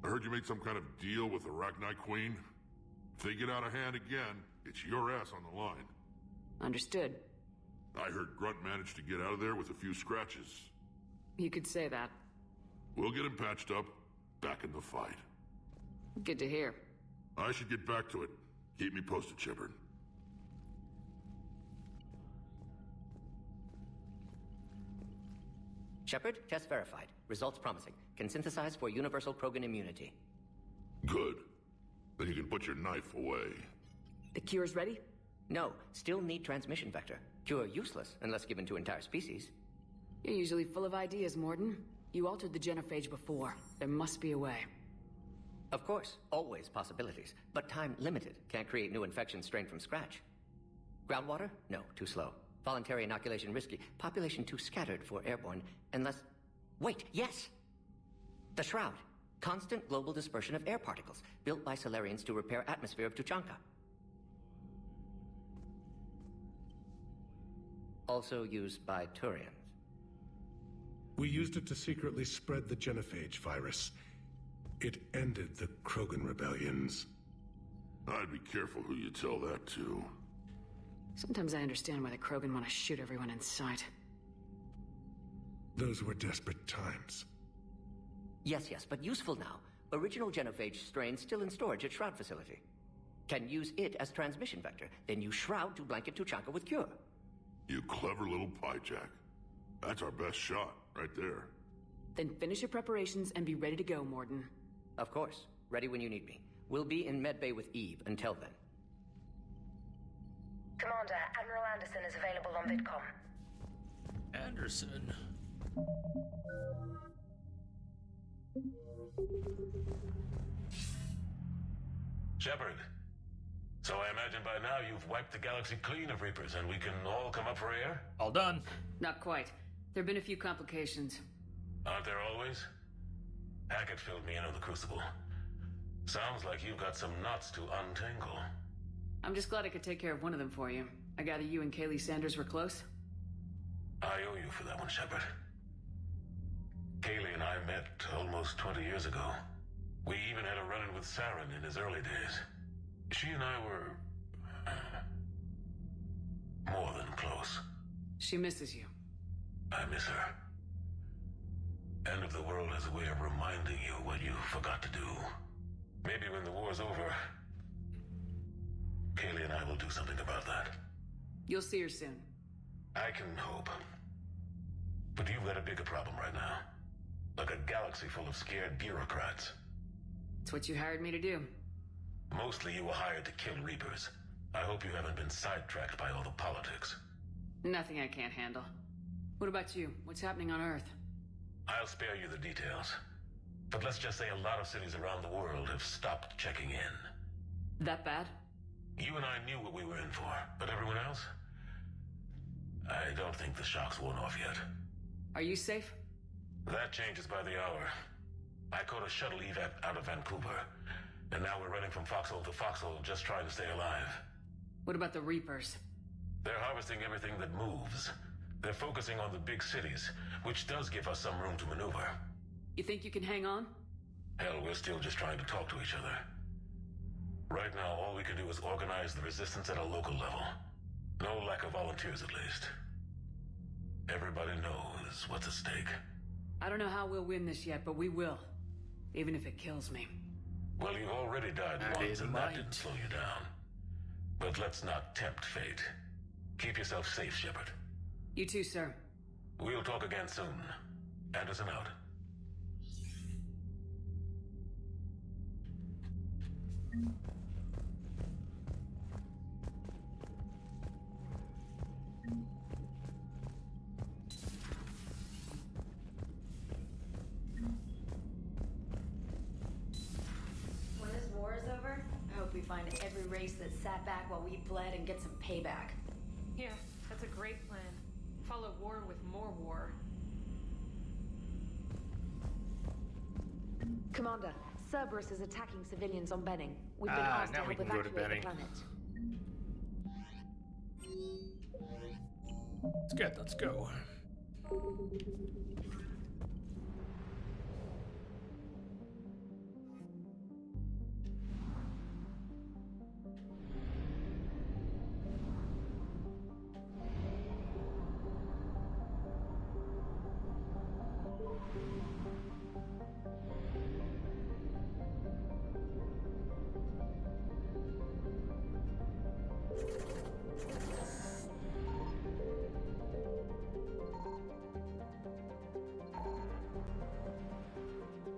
I heard you made some kind of deal with the Rachni Queen. If they get out of hand again, it's your ass on the line. Understood. I heard Grunt managed to get out of there with a few scratches. You could say that. We'll get him patched up, back in the fight. Good to hear. I should get back to it. Keep me posted, Shepard. Shepard, test verified. Results promising. Can synthesize for universal Krogan immunity. Good. Then you can put your knife away. The cure's ready? No, still need transmission vector. Cure useless unless given to entire species. You're usually full of ideas, Morden. You altered the genophage before. There must be a way. Of course, always possibilities, but time limited. Can't create new infection strain from scratch. Groundwater? No, too slow. Voluntary inoculation risky. Population too scattered for airborne, unless... Wait, yes! The Shroud. Constant global dispersion of air particles, built by Solarians to repair atmosphere of Tuchanka. Also used by Turians. We used it to secretly spread the genophage virus. It ended the Krogan rebellions. I'd be careful who you tell that to. Sometimes I understand why the Krogan want to shoot everyone in sight. Those were desperate times. Yes, but useful now. Original genophage strain still in storage at Shroud facility. Can use it as transmission vector, then use Shroud to blanket Tuchanka with cure. You clever little pyjack. That's our best shot, right there. Then finish your preparations and be ready to go, Morden. Of course. Ready when you need me. We'll be in Medbay with Eve until then. Commander, Admiral Anderson is available on VidCom. Anderson. Shepard. So I imagine by now you've wiped the galaxy clean of Reapers and we can all come up for air? All done. Not quite. There have been a few complications. Aren't there always? Hackett filled me in on the Crucible. Sounds like you've got some knots to untangle. I'm just glad I could take care of one of them for you. I gather you and Kaylee Sanders were close? I owe you for that one, Shepard. Kaylee and I met almost 20 years ago. We even had a run-in with Saren in his early days. She and I were... more than close. She misses you. I miss her. End of the World has a way of reminding you what you forgot to do. Maybe when the war's over, Kaylee and I will do something about that. You'll see her soon. I can hope. But you've got a bigger problem right now. Like a galaxy full of scared bureaucrats. It's what you hired me to do. Mostly you were hired to kill Reapers. I hope you haven't been sidetracked by all the politics. Nothing I can't handle. What about you? What's happening on Earth? I'll spare you the details. But let's just say a lot of cities around the world have stopped checking in. That bad? You and I knew what we were in for, but everyone else? I don't think the shock's worn off yet. Are you safe? That changes by the hour. I caught a shuttle evac out of Vancouver, and now we're running from foxhole to foxhole just trying to stay alive. What about the Reapers? They're harvesting everything that moves. They're focusing on the big cities, which does give us some room to maneuver. You think you can hang on? Hell, we're still just trying to talk to each other. Right now, all we can do is organize the resistance at a local level. No lack of volunteers, at least. Everybody knows what's at stake. I don't know how we'll win this yet, but we will. Even if it kills me. Well, you've already died once, and that didn't slow you down. But let's not tempt fate. Keep yourself safe, Shepard. You too, sir. We'll talk again soon. Anderson out. When this war is over, I hope we find every race that sat back while we bled and get some payback. Yeah, that's a great plan. Follow war with more war. Commander, Cerberus is attacking civilians on Benning. We've been asked to now we help can go to evacuate the Benning. planet. It's good, let's go.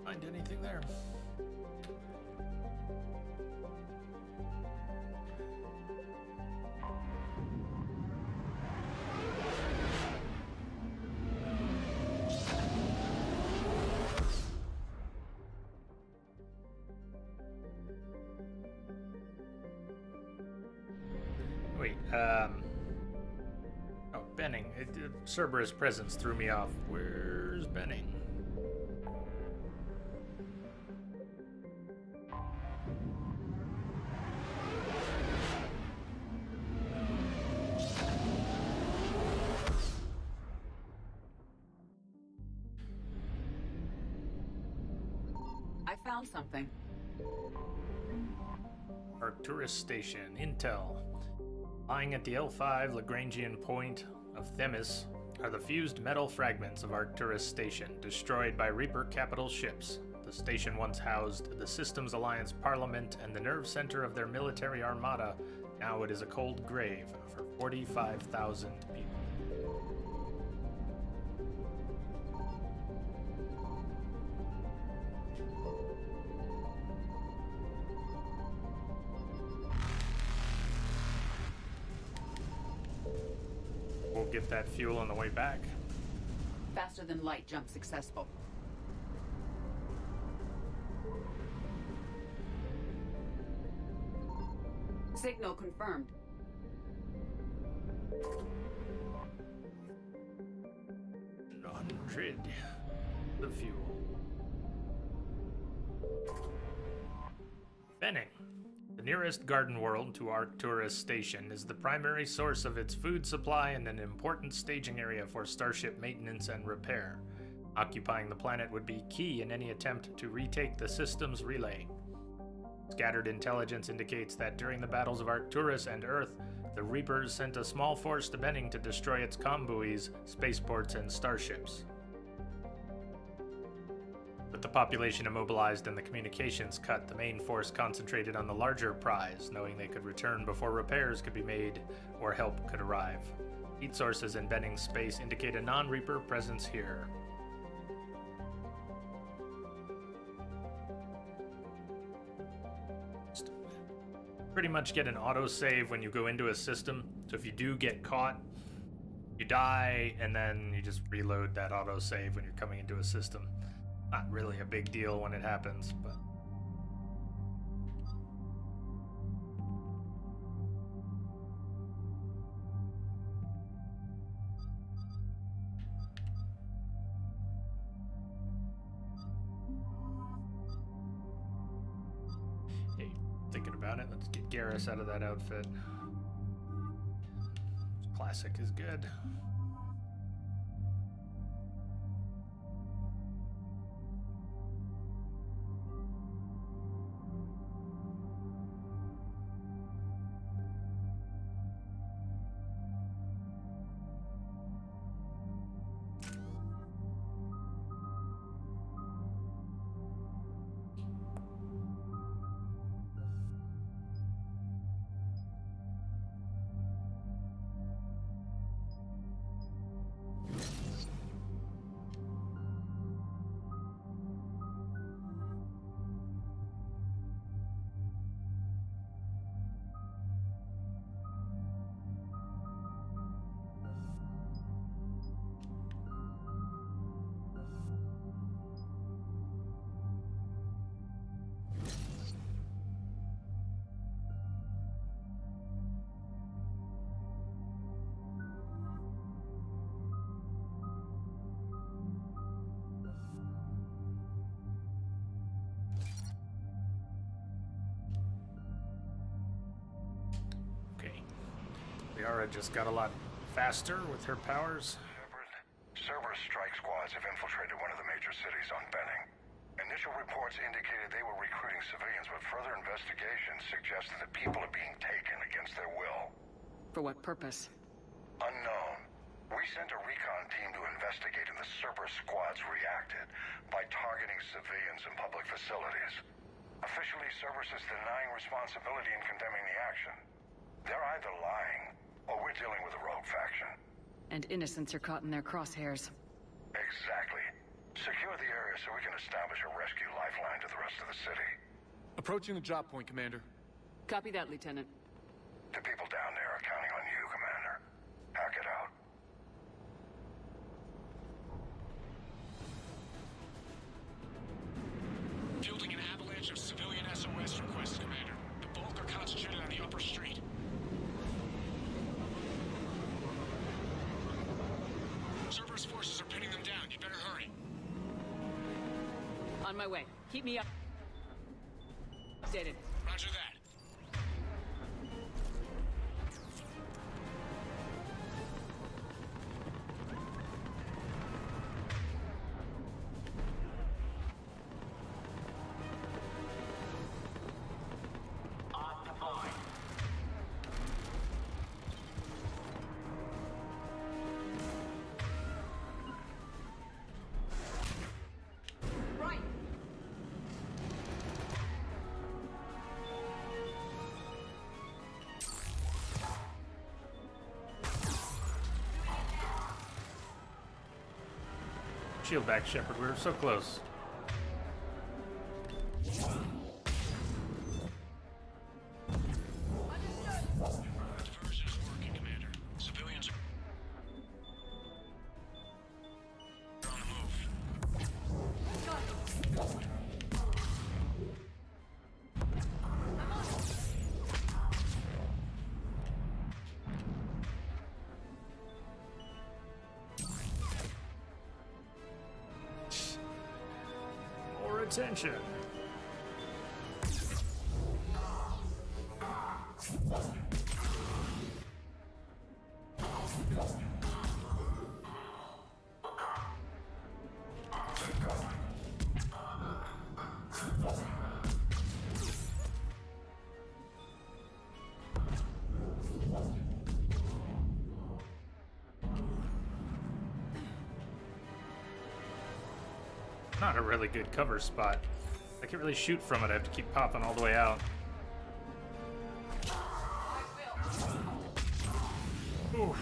Find anything there? Wait, oh, Benning. Cerberus' presence threw me off. Where's Benning? I found something. Arcturus Station. Intel. Lying at the L5 Lagrangian point of Themis are the fused metal fragments of Arcturus Station, destroyed by Reaper capital ships. The station once housed the Systems Alliance Parliament and the nerve center of their military armada. Now it is a cold grave for 45,000 people. We'll get that fuel on the way back. Faster than light jump successful. Signal confirmed. $100. The fuel. Benning. The nearest garden world to Arcturus Station is the primary source of its food supply and an important staging area for starship maintenance and repair. Occupying the planet would be key in any attempt to retake the system's relay. Scattered intelligence indicates that during the battles of Arcturus and Earth, the Reapers sent a small force to Benning to destroy its comm buoys, spaceports, and starships. With the population immobilized and the communications cut, the main force concentrated on the larger prize, knowing they could return before repairs could be made or help could arrive. Heat sources in Benning's space indicate a non-Reaper presence here. Pretty much get an autosave when you go into a system, so if you do get caught, you die, and then you just reload that autosave when you're coming into a system. Not really a big deal when it happens, but... Hey, thinking about it, let's get Garrus out of that outfit. Classic is good. Liara just got a lot faster with her powers. Cerberus strike squads have infiltrated one of the major cities on Benning. Initial reports indicated they were recruiting civilians, but further investigation suggests that people are being taken against their will. For what purpose? Unknown. We sent a recon team to investigate, and the Cerberus squads reacted by targeting civilians and public facilities. Officially, Cerberus is denying responsibility and condemning the action. They're either lying, or we're dealing with a rogue faction. And innocents are caught in their crosshairs. Exactly. Secure the area so we can establish a rescue lifeline to the rest of the city. Approaching the drop point, Commander. Copy that, Lieutenant. The people down there are counting on you, Commander. Hack it out. Fielding an avalanche of civilian SOS requests, Commander. The bulk are concentrated on the upper street. Cerberus forces are pinning them down. You better hurry. On my way. Keep me up. Updated. Roger that. Shield back, Shepard. We were so close. Diversion is working, Commander. Civilians are on the move. More attention. Not a really good cover spot. I can't really shoot from it. I have to keep popping all the way out. Oof.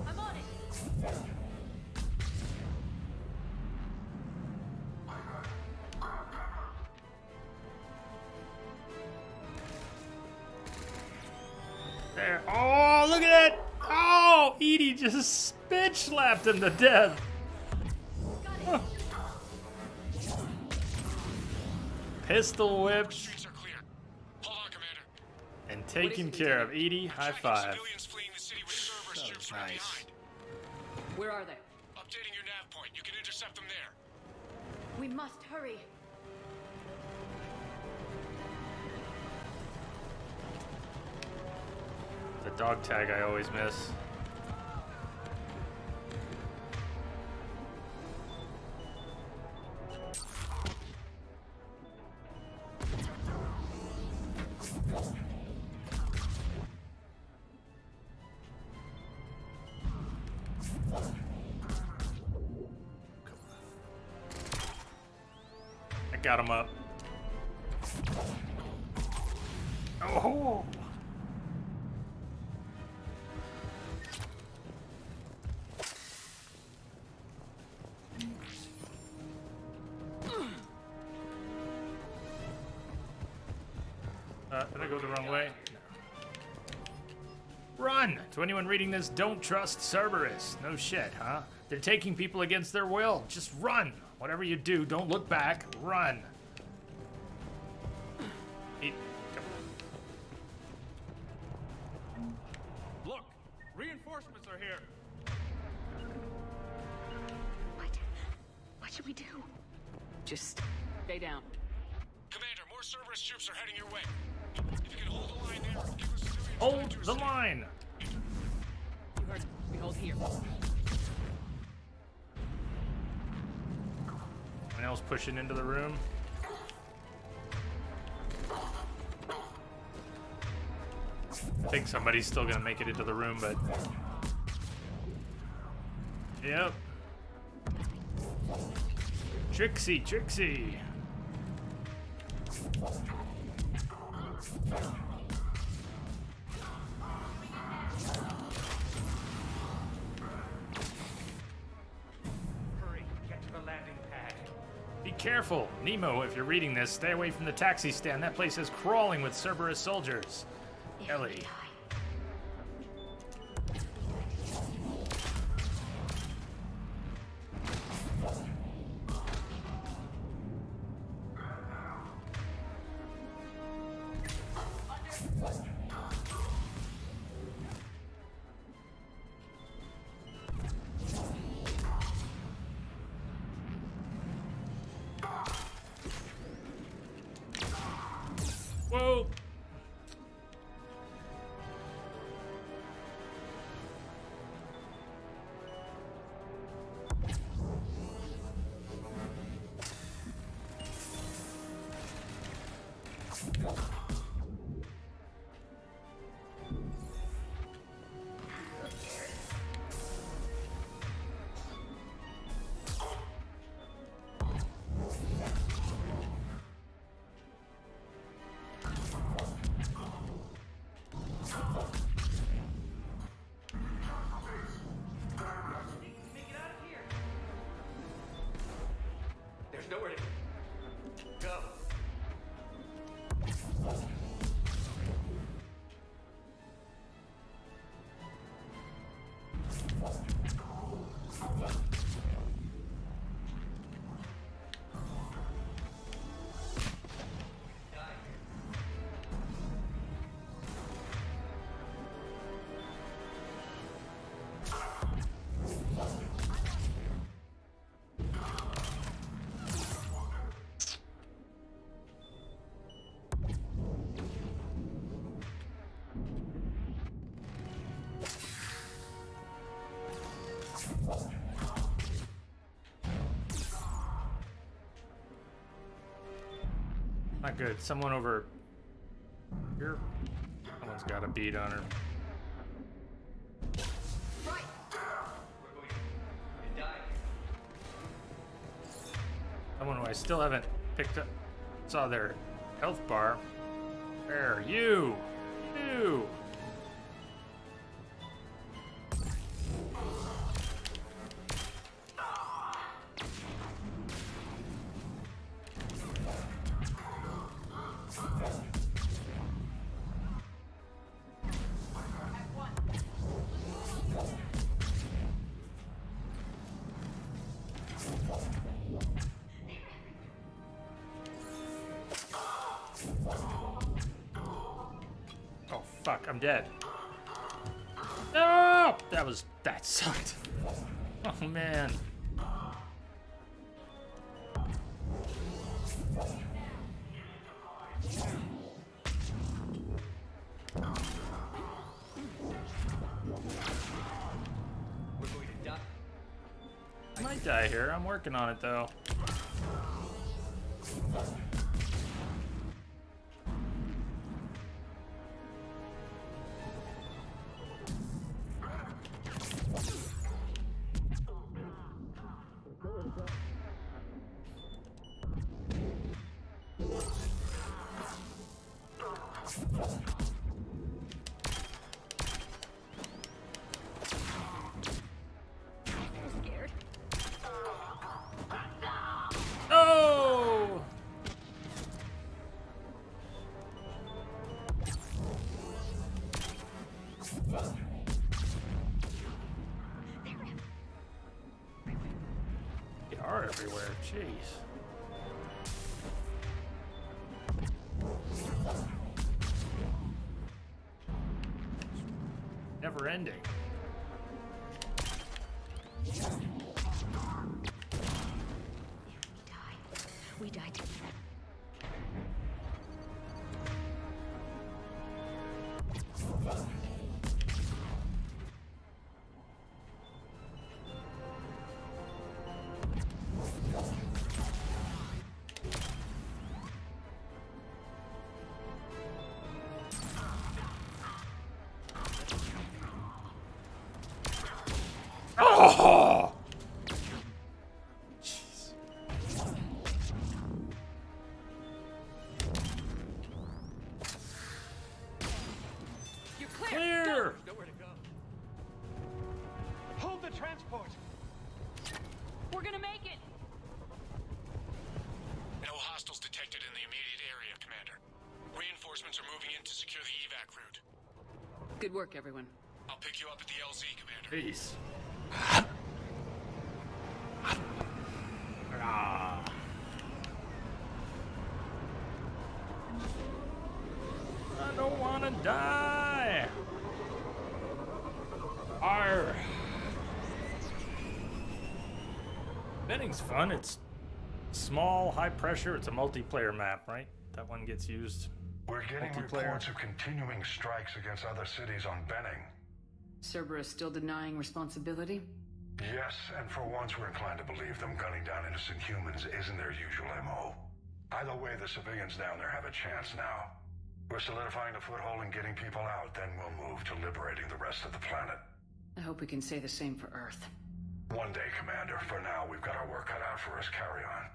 I'm on it. There. Oh, look at that! Oh, Edie just bitch slapped him to death. Huh. Pistol whipped. Streets are clear. Hold on, Commander. And taken care of. Edie, high five. Civilians fleeing the city with Cerberus troops right Nice. behind. Where are they? Updating your nav point. You can intercept them there. We must hurry. The dog tag I always miss. I got him up. Oh! Did I go the wrong way? No. Run! To anyone reading this, don't trust Cerberus. No shit, huh? They're taking people against their will. Just run! Whatever you do, don't look back. Run! Look! Reinforcements are here! What should we do? Just stay down. Commander, more Cerberus troops are heading your way. If you can hold the line there, it'll give us civilians Hold time to the escape. line! You heard it. We hold here. Anyone else pushing into the room? I think somebody's still gonna make it into the room, but... Yep. Trixie, Trixie! Hurry, get to the landing pad. Be careful! Nemo, if you're reading this, stay away from the taxi stand. That place is crawling with Cerberus soldiers. Ellie. Whoa! There's nowhere to go. Not good. Someone over here. Someone's got a beat on her. Someone who I still haven't picked up. Saw their health bar. There, you! You! Oh fuck, I'm dead. No! That sucked. Oh man. We're going to die. I might die here. I'm working on it though. Oh! They are everywhere. Jeez. Never ending. died. Oh! Jeez. You're clear. Clear. Nowhere to go. Hold the transport. We're gonna make it. No hostiles detected in the immediate area, Commander. Reinforcements are moving in to secure the evac route. Good work, everyone. I'll pick you up at the LZ, Commander. Peace. Ah. I don't want to die. Arr. Benning's fun. It's small, high pressure. It's a multiplayer map, right? That one gets used. We're getting reports of continuing strikes against other cities on Benning. Cerberus still denying responsibility? Yes, and for once we're inclined to believe them gunning down innocent humans isn't their usual MO. Either way, the civilians down there have a chance now. We're solidifying the foothold and getting people out, then we'll move to liberating the rest of the planet. I hope we can say the same for Earth. One day, Commander. For now, we've got our work cut out for us. Carry on.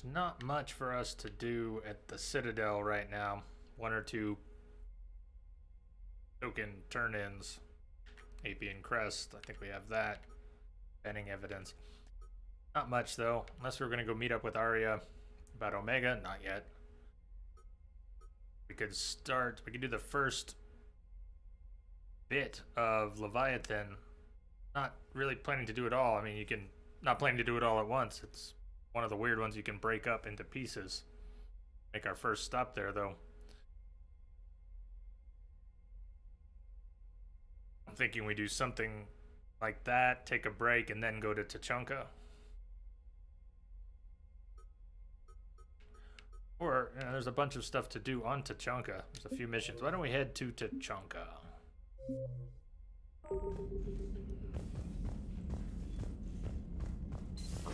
There's not much for us to do at the Citadel right now. One or two token turn-ins. Apian Crest, I think we have that. Benning evidence. Not much though, unless we're gonna go meet up with Arya about Omega. Not yet. We could do the first bit of Leviathan. Not really planning to do it all. I mean, not planning to do it all at once. It's one of the weird ones you can break up into pieces. Make our first stop there, though. I'm thinking we do something like that, take a break, and then go to Tuchanka. Or, there's a bunch of stuff to do on Tuchanka. There's a few missions. Why don't we head to Tuchanka?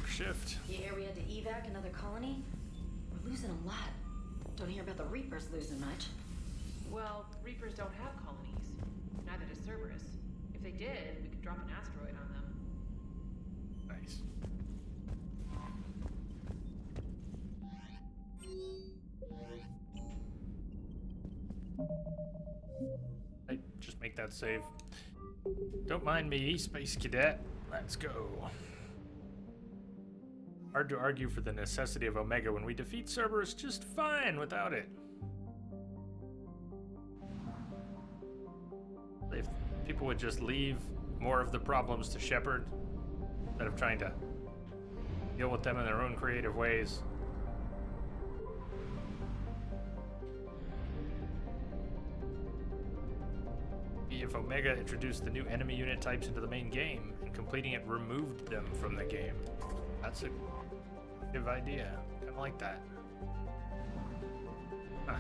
Shift. You hear we had to evac another colony? We're losing a lot. Don't hear about the Reapers losing much. Well, Reapers don't have colonies. Neither does Cerberus. If they did, we could drop an asteroid on them. Nice. Hey, just make that save. Don't mind me, Space Cadet. Let's go. Hard to argue for the necessity of Omega when we defeat Cerberus just fine without it. If people would just leave more of the problems to Shepard instead of trying to deal with them in their own creative ways. If Omega introduced the new enemy unit types into the main game and completing it removed them from the game. That's a good idea. Kind of like that. Huh.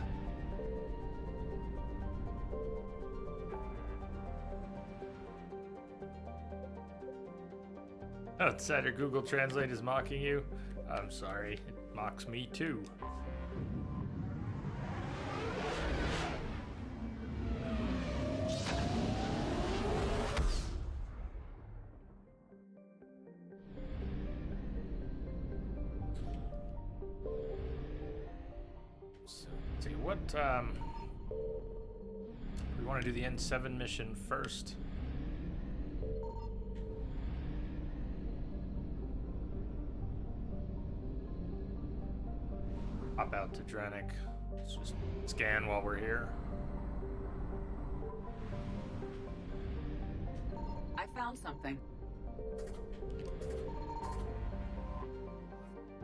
Outsider Google Translate is mocking you. I'm sorry, it mocks me too. So what, we want to do the N7 mission first. Hop out to Dranik. Let's just scan while we're here. I found something.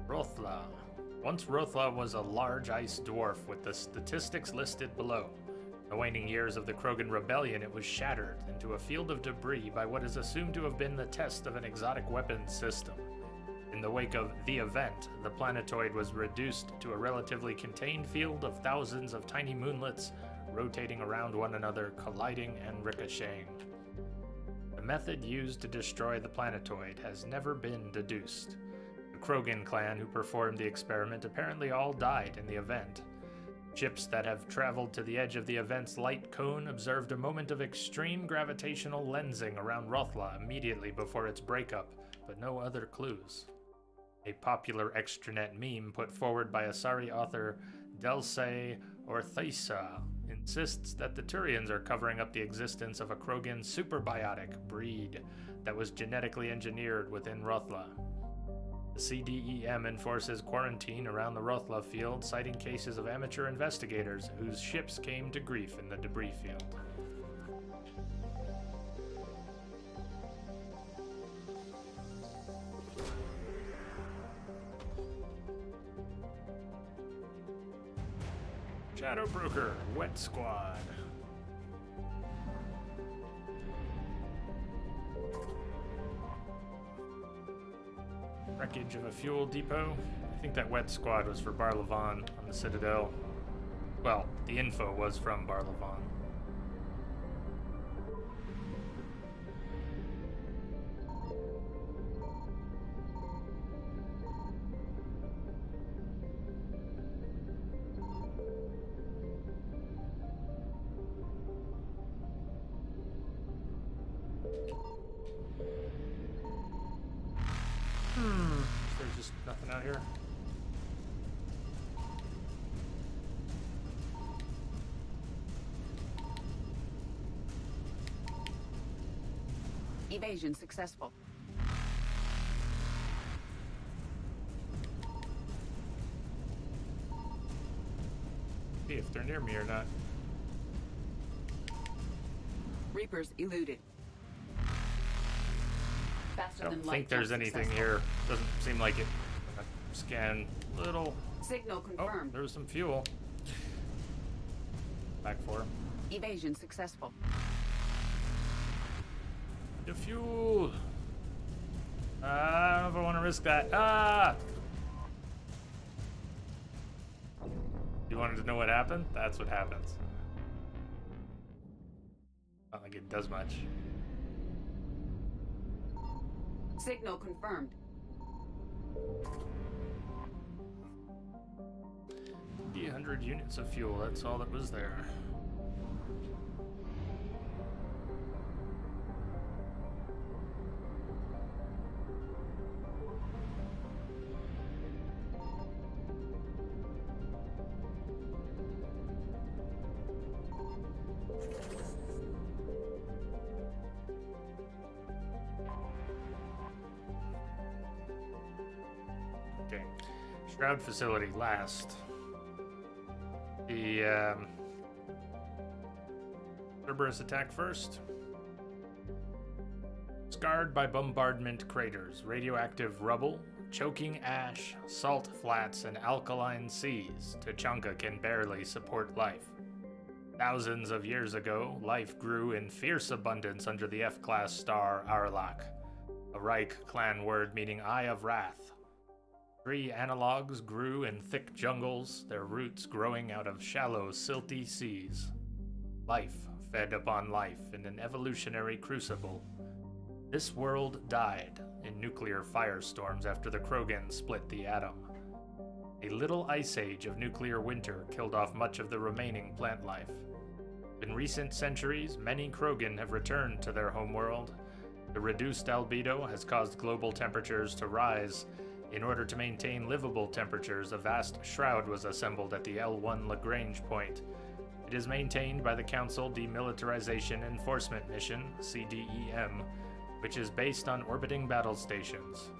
Rothla. Once Rothla was a large ice dwarf with the statistics listed below. In the waning years of the Krogan Rebellion, it was shattered into a field of debris by what is assumed to have been the test of an exotic weapons system. In the wake of the event, the planetoid was reduced to a relatively contained field of thousands of tiny moonlets rotating around one another, colliding and ricocheting. The method used to destroy the planetoid has never been deduced. The Krogan clan who performed the experiment apparently all died in the event. Ships that have traveled to the edge of the event's light cone observed a moment of extreme gravitational lensing around Rothla immediately before its breakup, but no other clues. A popular extranet meme put forward by Asari author Delsey Orthaisa insists that the Turians are covering up the existence of a Krogan superbiotic breed that was genetically engineered within Rothla. The CDEM enforces quarantine around the Rothla field, citing cases of amateur investigators whose ships came to grief in the debris field. Shadow Broker, Wet Squad. Wreckage of a fuel depot. I think that Wet Squad was for Barlavan on the Citadel. Well, the info was from Barlavan. There's just nothing out here. Evasion successful. See if they're near me or not. Reapers eluded. I don't think there's anything here. Doesn't seem like it. Scan little. Signal confirmed. Oh, there was some fuel. Back for. Evasion successful. The fuel. I don't know if I want to risk that. Ah! You wanted to know what happened? That's what happens. Not like it does much. Signal confirmed. The 100 units of fuel, that's all that was there. Okay, Shroud facility last. The Cerberus attack first. Scarred by bombardment craters, radioactive rubble, choking ash, salt flats, and alkaline seas, Tuchanka can barely support life. Thousands of years ago, life grew in fierce abundance under the F-class star Arlak, a Reich clan word meaning Eye of Wrath. 3 analogs grew in thick jungles, their roots growing out of shallow, silty seas. Life fed upon life in an evolutionary crucible. This world died in nuclear firestorms after the Krogan split the atom. A little ice age of nuclear winter killed off much of the remaining plant life. In recent centuries, many Krogan have returned to their homeworld. The reduced albedo has caused global temperatures to rise, In order to maintain livable temperatures, a vast shroud was assembled at the L1 Lagrange point. It is maintained by the Council Demilitarization Enforcement Mission, CDEM, which is based on orbiting battle stations.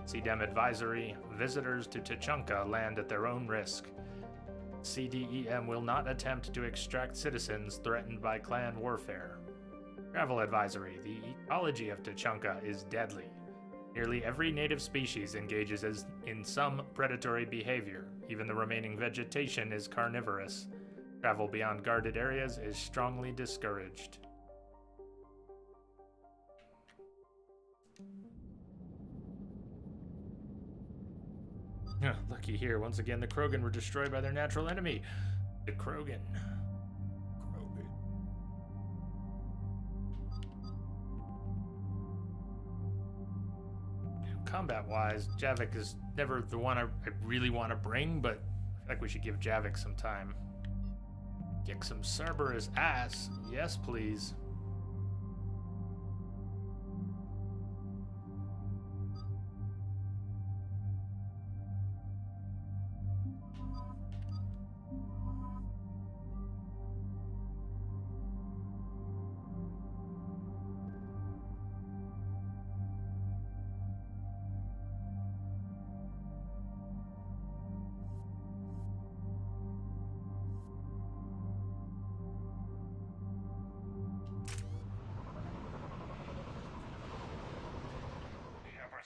CDEM advisory: visitors to Tuchanka land at their own risk. CDEM will not attempt to extract citizens threatened by clan warfare. Travel advisory: the ecology of Tuchanka is deadly. Nearly every native species engages in some predatory behavior. Even the remaining vegetation is carnivorous. Travel beyond guarded areas is strongly discouraged. Lucky here. Once again, the Krogan were destroyed by their natural enemy, the Krogan. Combat-wise, Javik is never the one I really want to bring, but I feel like we should give Javik some time. Kick some Cerberus ass. Yes, please.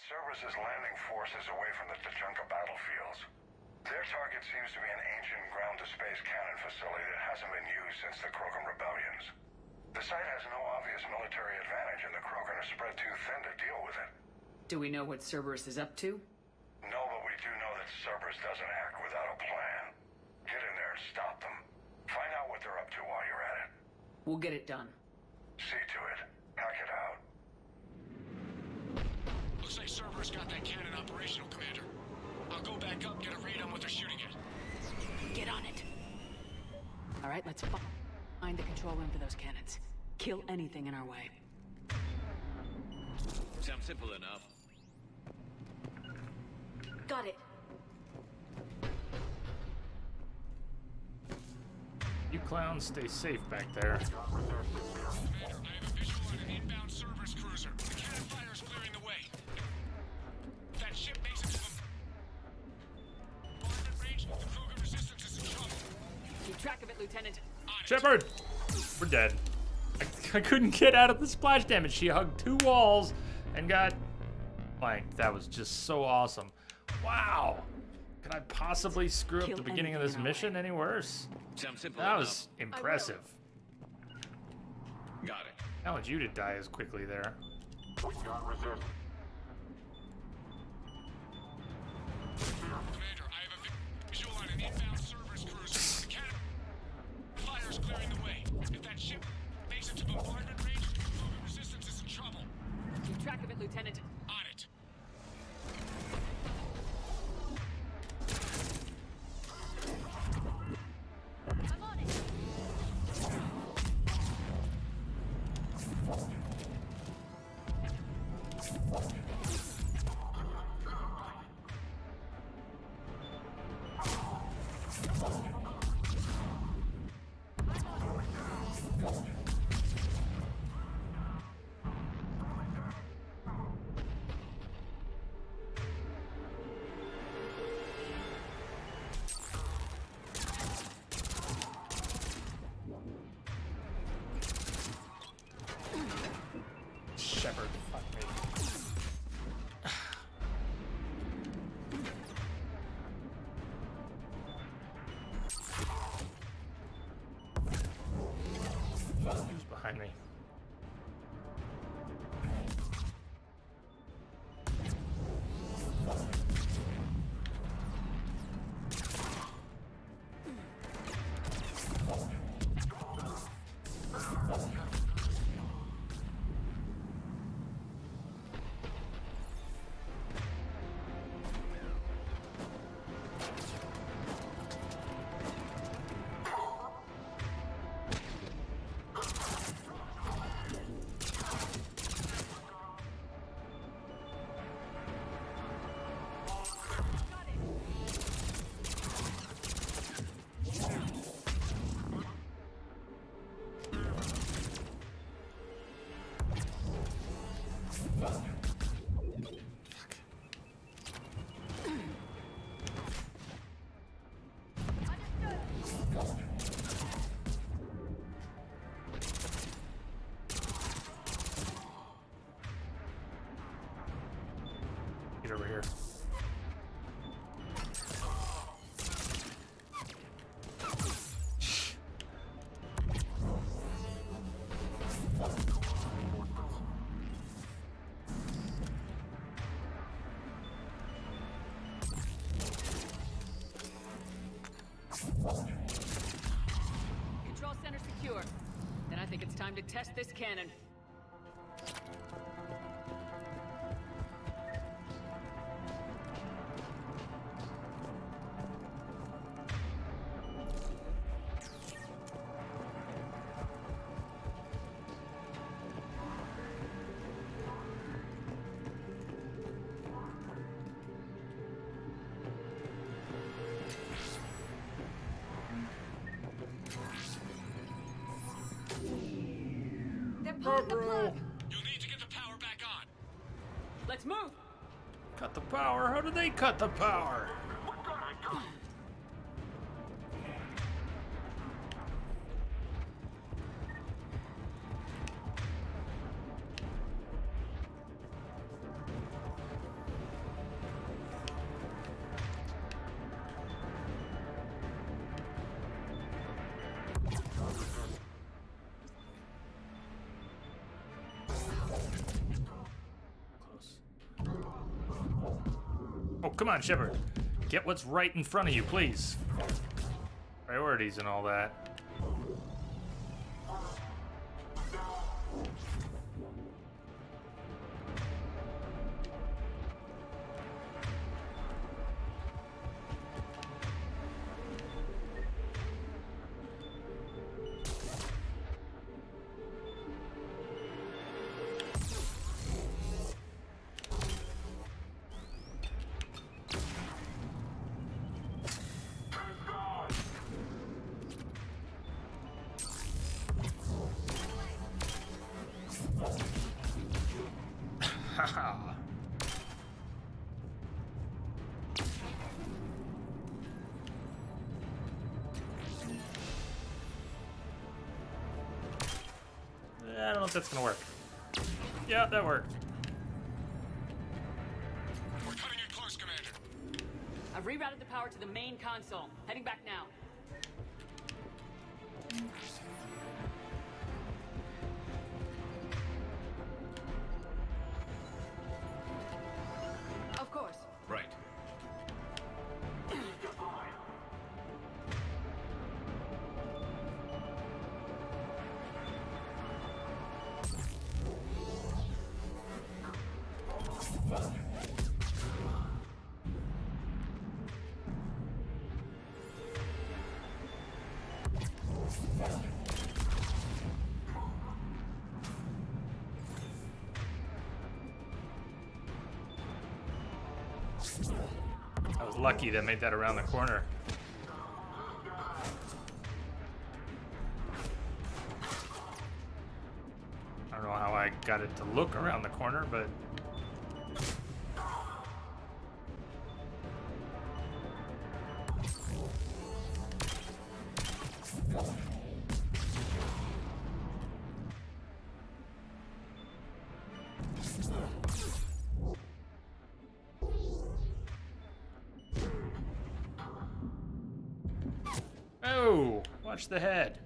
Cerberus is landing forces away from the Tuchanka battlefields. Their target seems to be an ancient ground-to-space cannon facility that hasn't been used since the Krogan rebellions. The site has no obvious military advantage, and the Krogan are spread too thin to deal with it. Do we know what Cerberus is up to? No, but we do know that Cerberus doesn't act without a plan. Get in there and stop them. Find out what they're up to while you're at it. We'll get it done. See to it. Hack it out. Looks like Cerberus got that cannon operational, Commander. I'll go back up, get a read on what they're shooting at. Get on it. All right, let's find the control room for those cannons. Kill anything in our way. Sounds simple enough. Got it. You clowns stay safe back there. Commander, I have a visual on an inbound Cerberus cruiser. The cannon fire is clearing the way. If that ship makes it to the bombardment range, the Krogan resistance is in trouble. Keep track of it, Lieutenant. Shepard! We're dead. I couldn't get out of the splash damage. She hugged two walls and got flanked. That was just so awesome. Wow! Could I possibly screw up the beginning of this mission any worse? Sounds simple That enough. was impressive. Got it. I want you to die as quickly there. Commander, I have a visual on an inbound Cerberus cruiser. The cannon fire is clearing the way. If that ship makes it to bombardment range, the Krogan resistance is in trouble. Keep track of it, Lieutenant. On it. I'm on it. Shepard, fuck me. Who's behind me? It's time to test this cannon. Pulling the plug. You'll need to get the power back on. Let's move. Cut the power. How do they cut the power? Oh, come on, Shepard. Get what's right in front of you, please. Priorities and all that. I don't know if that's gonna work. Yeah, that worked. We're cutting it close, Commander. I've rerouted the power to the main console. Heading back now. Of course. Right. I was lucky that made that around the corner. I don't know how I got it to look around the corner, but oh, watch the head.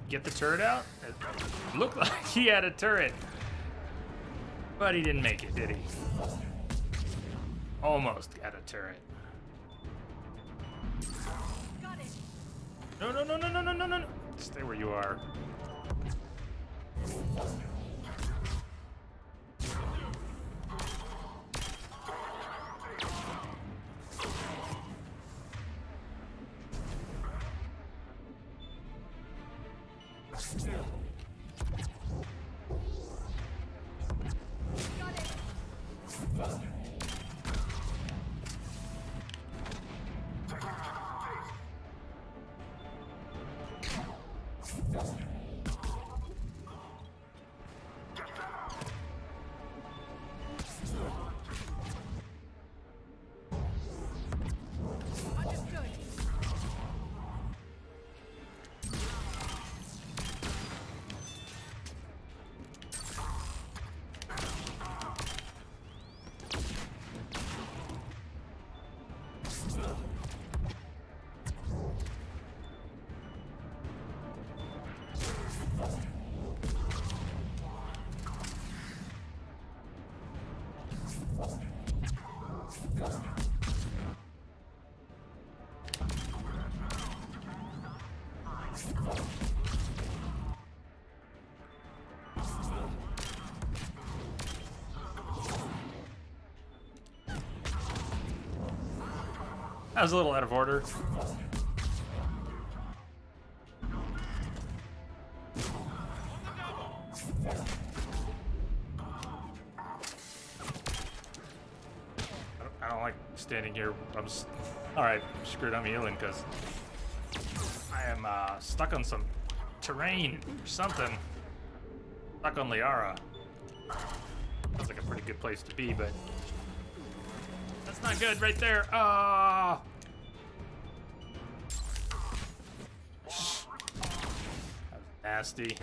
Get the turret out? It looked like he had a turret. But he didn't make it, did he? Almost got a turret. No, no, no, no, no, no, no, no. Stay where you are. That was a little out of order. I don't like standing here. Alright, screwed. I'm healing because I am stuck on some terrain or something. Stuck on Liara. Sounds like a pretty good place to be, but that's not good right there. Ah. That was nasty.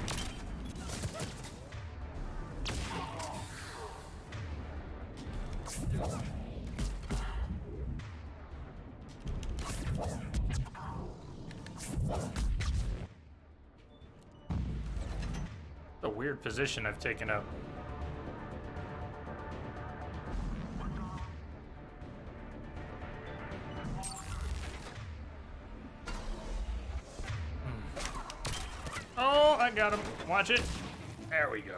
A weird position I've taken up. Oh, I got him. Watch it. There we go.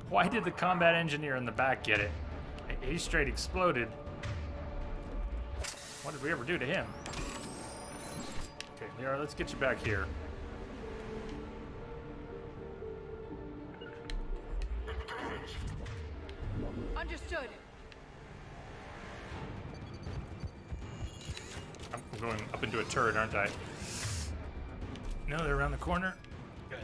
Why did the combat engineer in the back get it? He straight exploded. What did we ever do to him? Okay, Liara, let's get you back here. Understood. I'm going up into a turret, aren't I? No, they're around the corner. Good.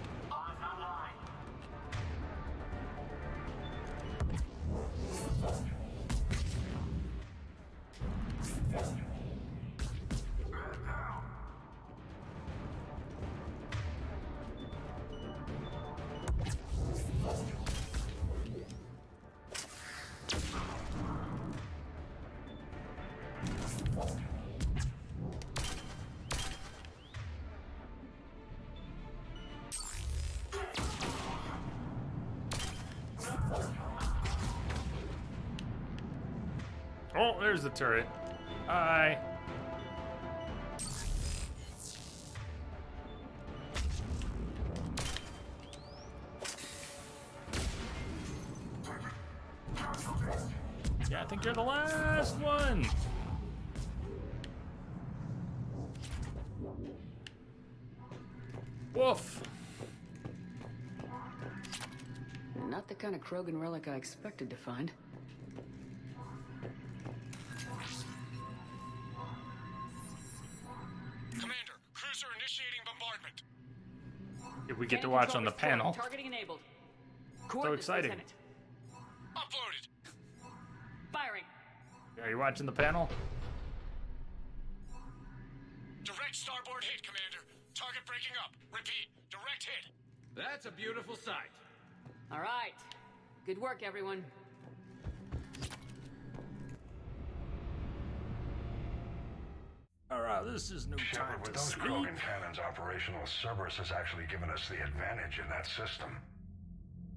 Oh, there's the turret. Hi. Yeah, I think you're the last one. Woof. Not the kind of Krogan relic I expected to find. Commander, cruiser initiating bombardment. If we get to watch on the panel. Targeting enabled. So exciting. Uploaded. Firing. Are you watching the panel? Direct starboard hit, Commander. Target breaking up. Repeat, direct hit. That's a beautiful sight. All right. Good work, everyone. Alright, this is no Shepard, time with to those sleep. Krogan cannons operational, Cerberus has actually given us the advantage in that system.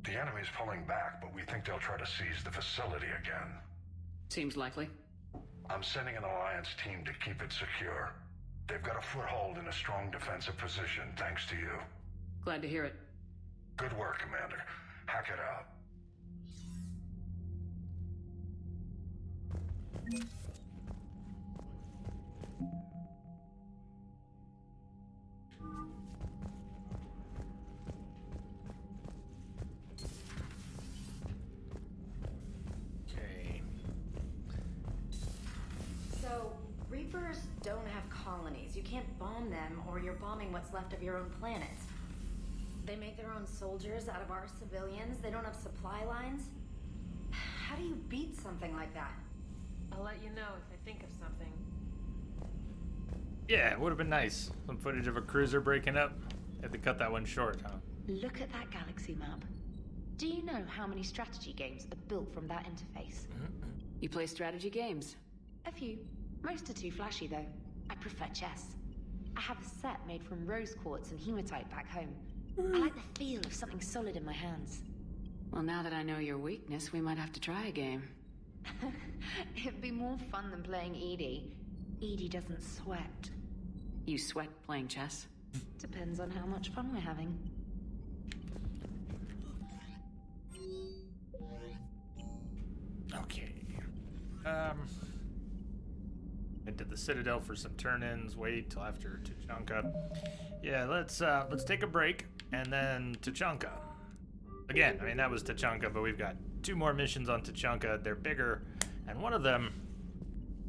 The enemy's pulling back, but we think they'll try to seize the facility again. Seems likely. I'm sending an Alliance team to keep it secure. They've got a foothold in a strong defensive position, thanks to you. Glad to hear it. Good work, Commander. Hack it out. Okay. So, Reapers don't have colonies. You can't bomb them, or you're bombing what's left of your own planet. They make their own soldiers out of our civilians. They don't have supply lines. How do you beat something like that? I'll let you know if I think of something. Yeah, it would have been nice. Some footage of a cruiser breaking up. Had to cut that one short, huh? Look at that galaxy map. Do you know how many strategy games are built from that interface? You play strategy games? A few. Most are too flashy, though. I prefer chess. I have a set made from rose quartz and hematite back home. I like the feel of something solid in my hands. Well, now that I know your weakness, we might have to try a game. It'd be more fun than playing Edie. Edie doesn't sweat. You sweat playing chess? Depends on how much fun we're having. Into the Citadel for some turn-ins. Wait till after Tuchanka. Yeah, let's take a break and then Tuchanka. Again, I mean that was Tuchanka, but we've got 2 more missions on Tuchanka. They're bigger, and one of them,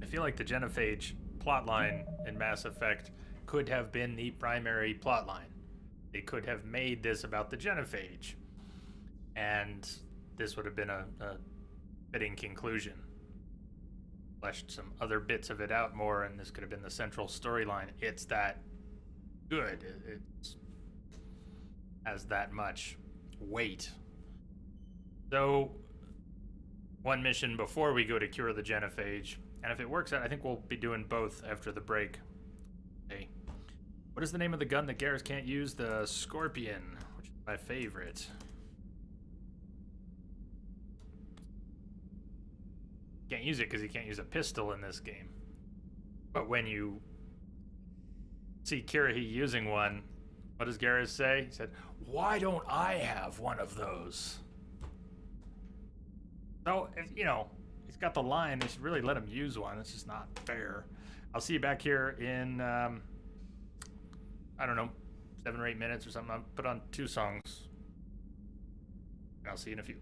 I feel like the Genophage plotline in Mass Effect could have been the primary plotline. They could have made this about the Genophage, and this would have been a fitting conclusion. Fleshed some other bits of it out more, and this could have been the central storyline. It's that good. It has that much weight. So, one mission before we go to cure the Genophage, and if it works out, I think we'll be doing both after the break. Hey, what is the name of the gun that Garrus can't use? The Scorpion, which is my favorite. Can't use it because you can't use a pistol in this game. But when you see Kirrahe using one, what does Garrus say? He said, "Why don't I have one of those?" So, you know, he's got the line. They should really let him use one. It's just not fair. I'll see you back here in, I don't know, 7 or 8 minutes or something. I'll put on 2 songs. And I'll see you in a few.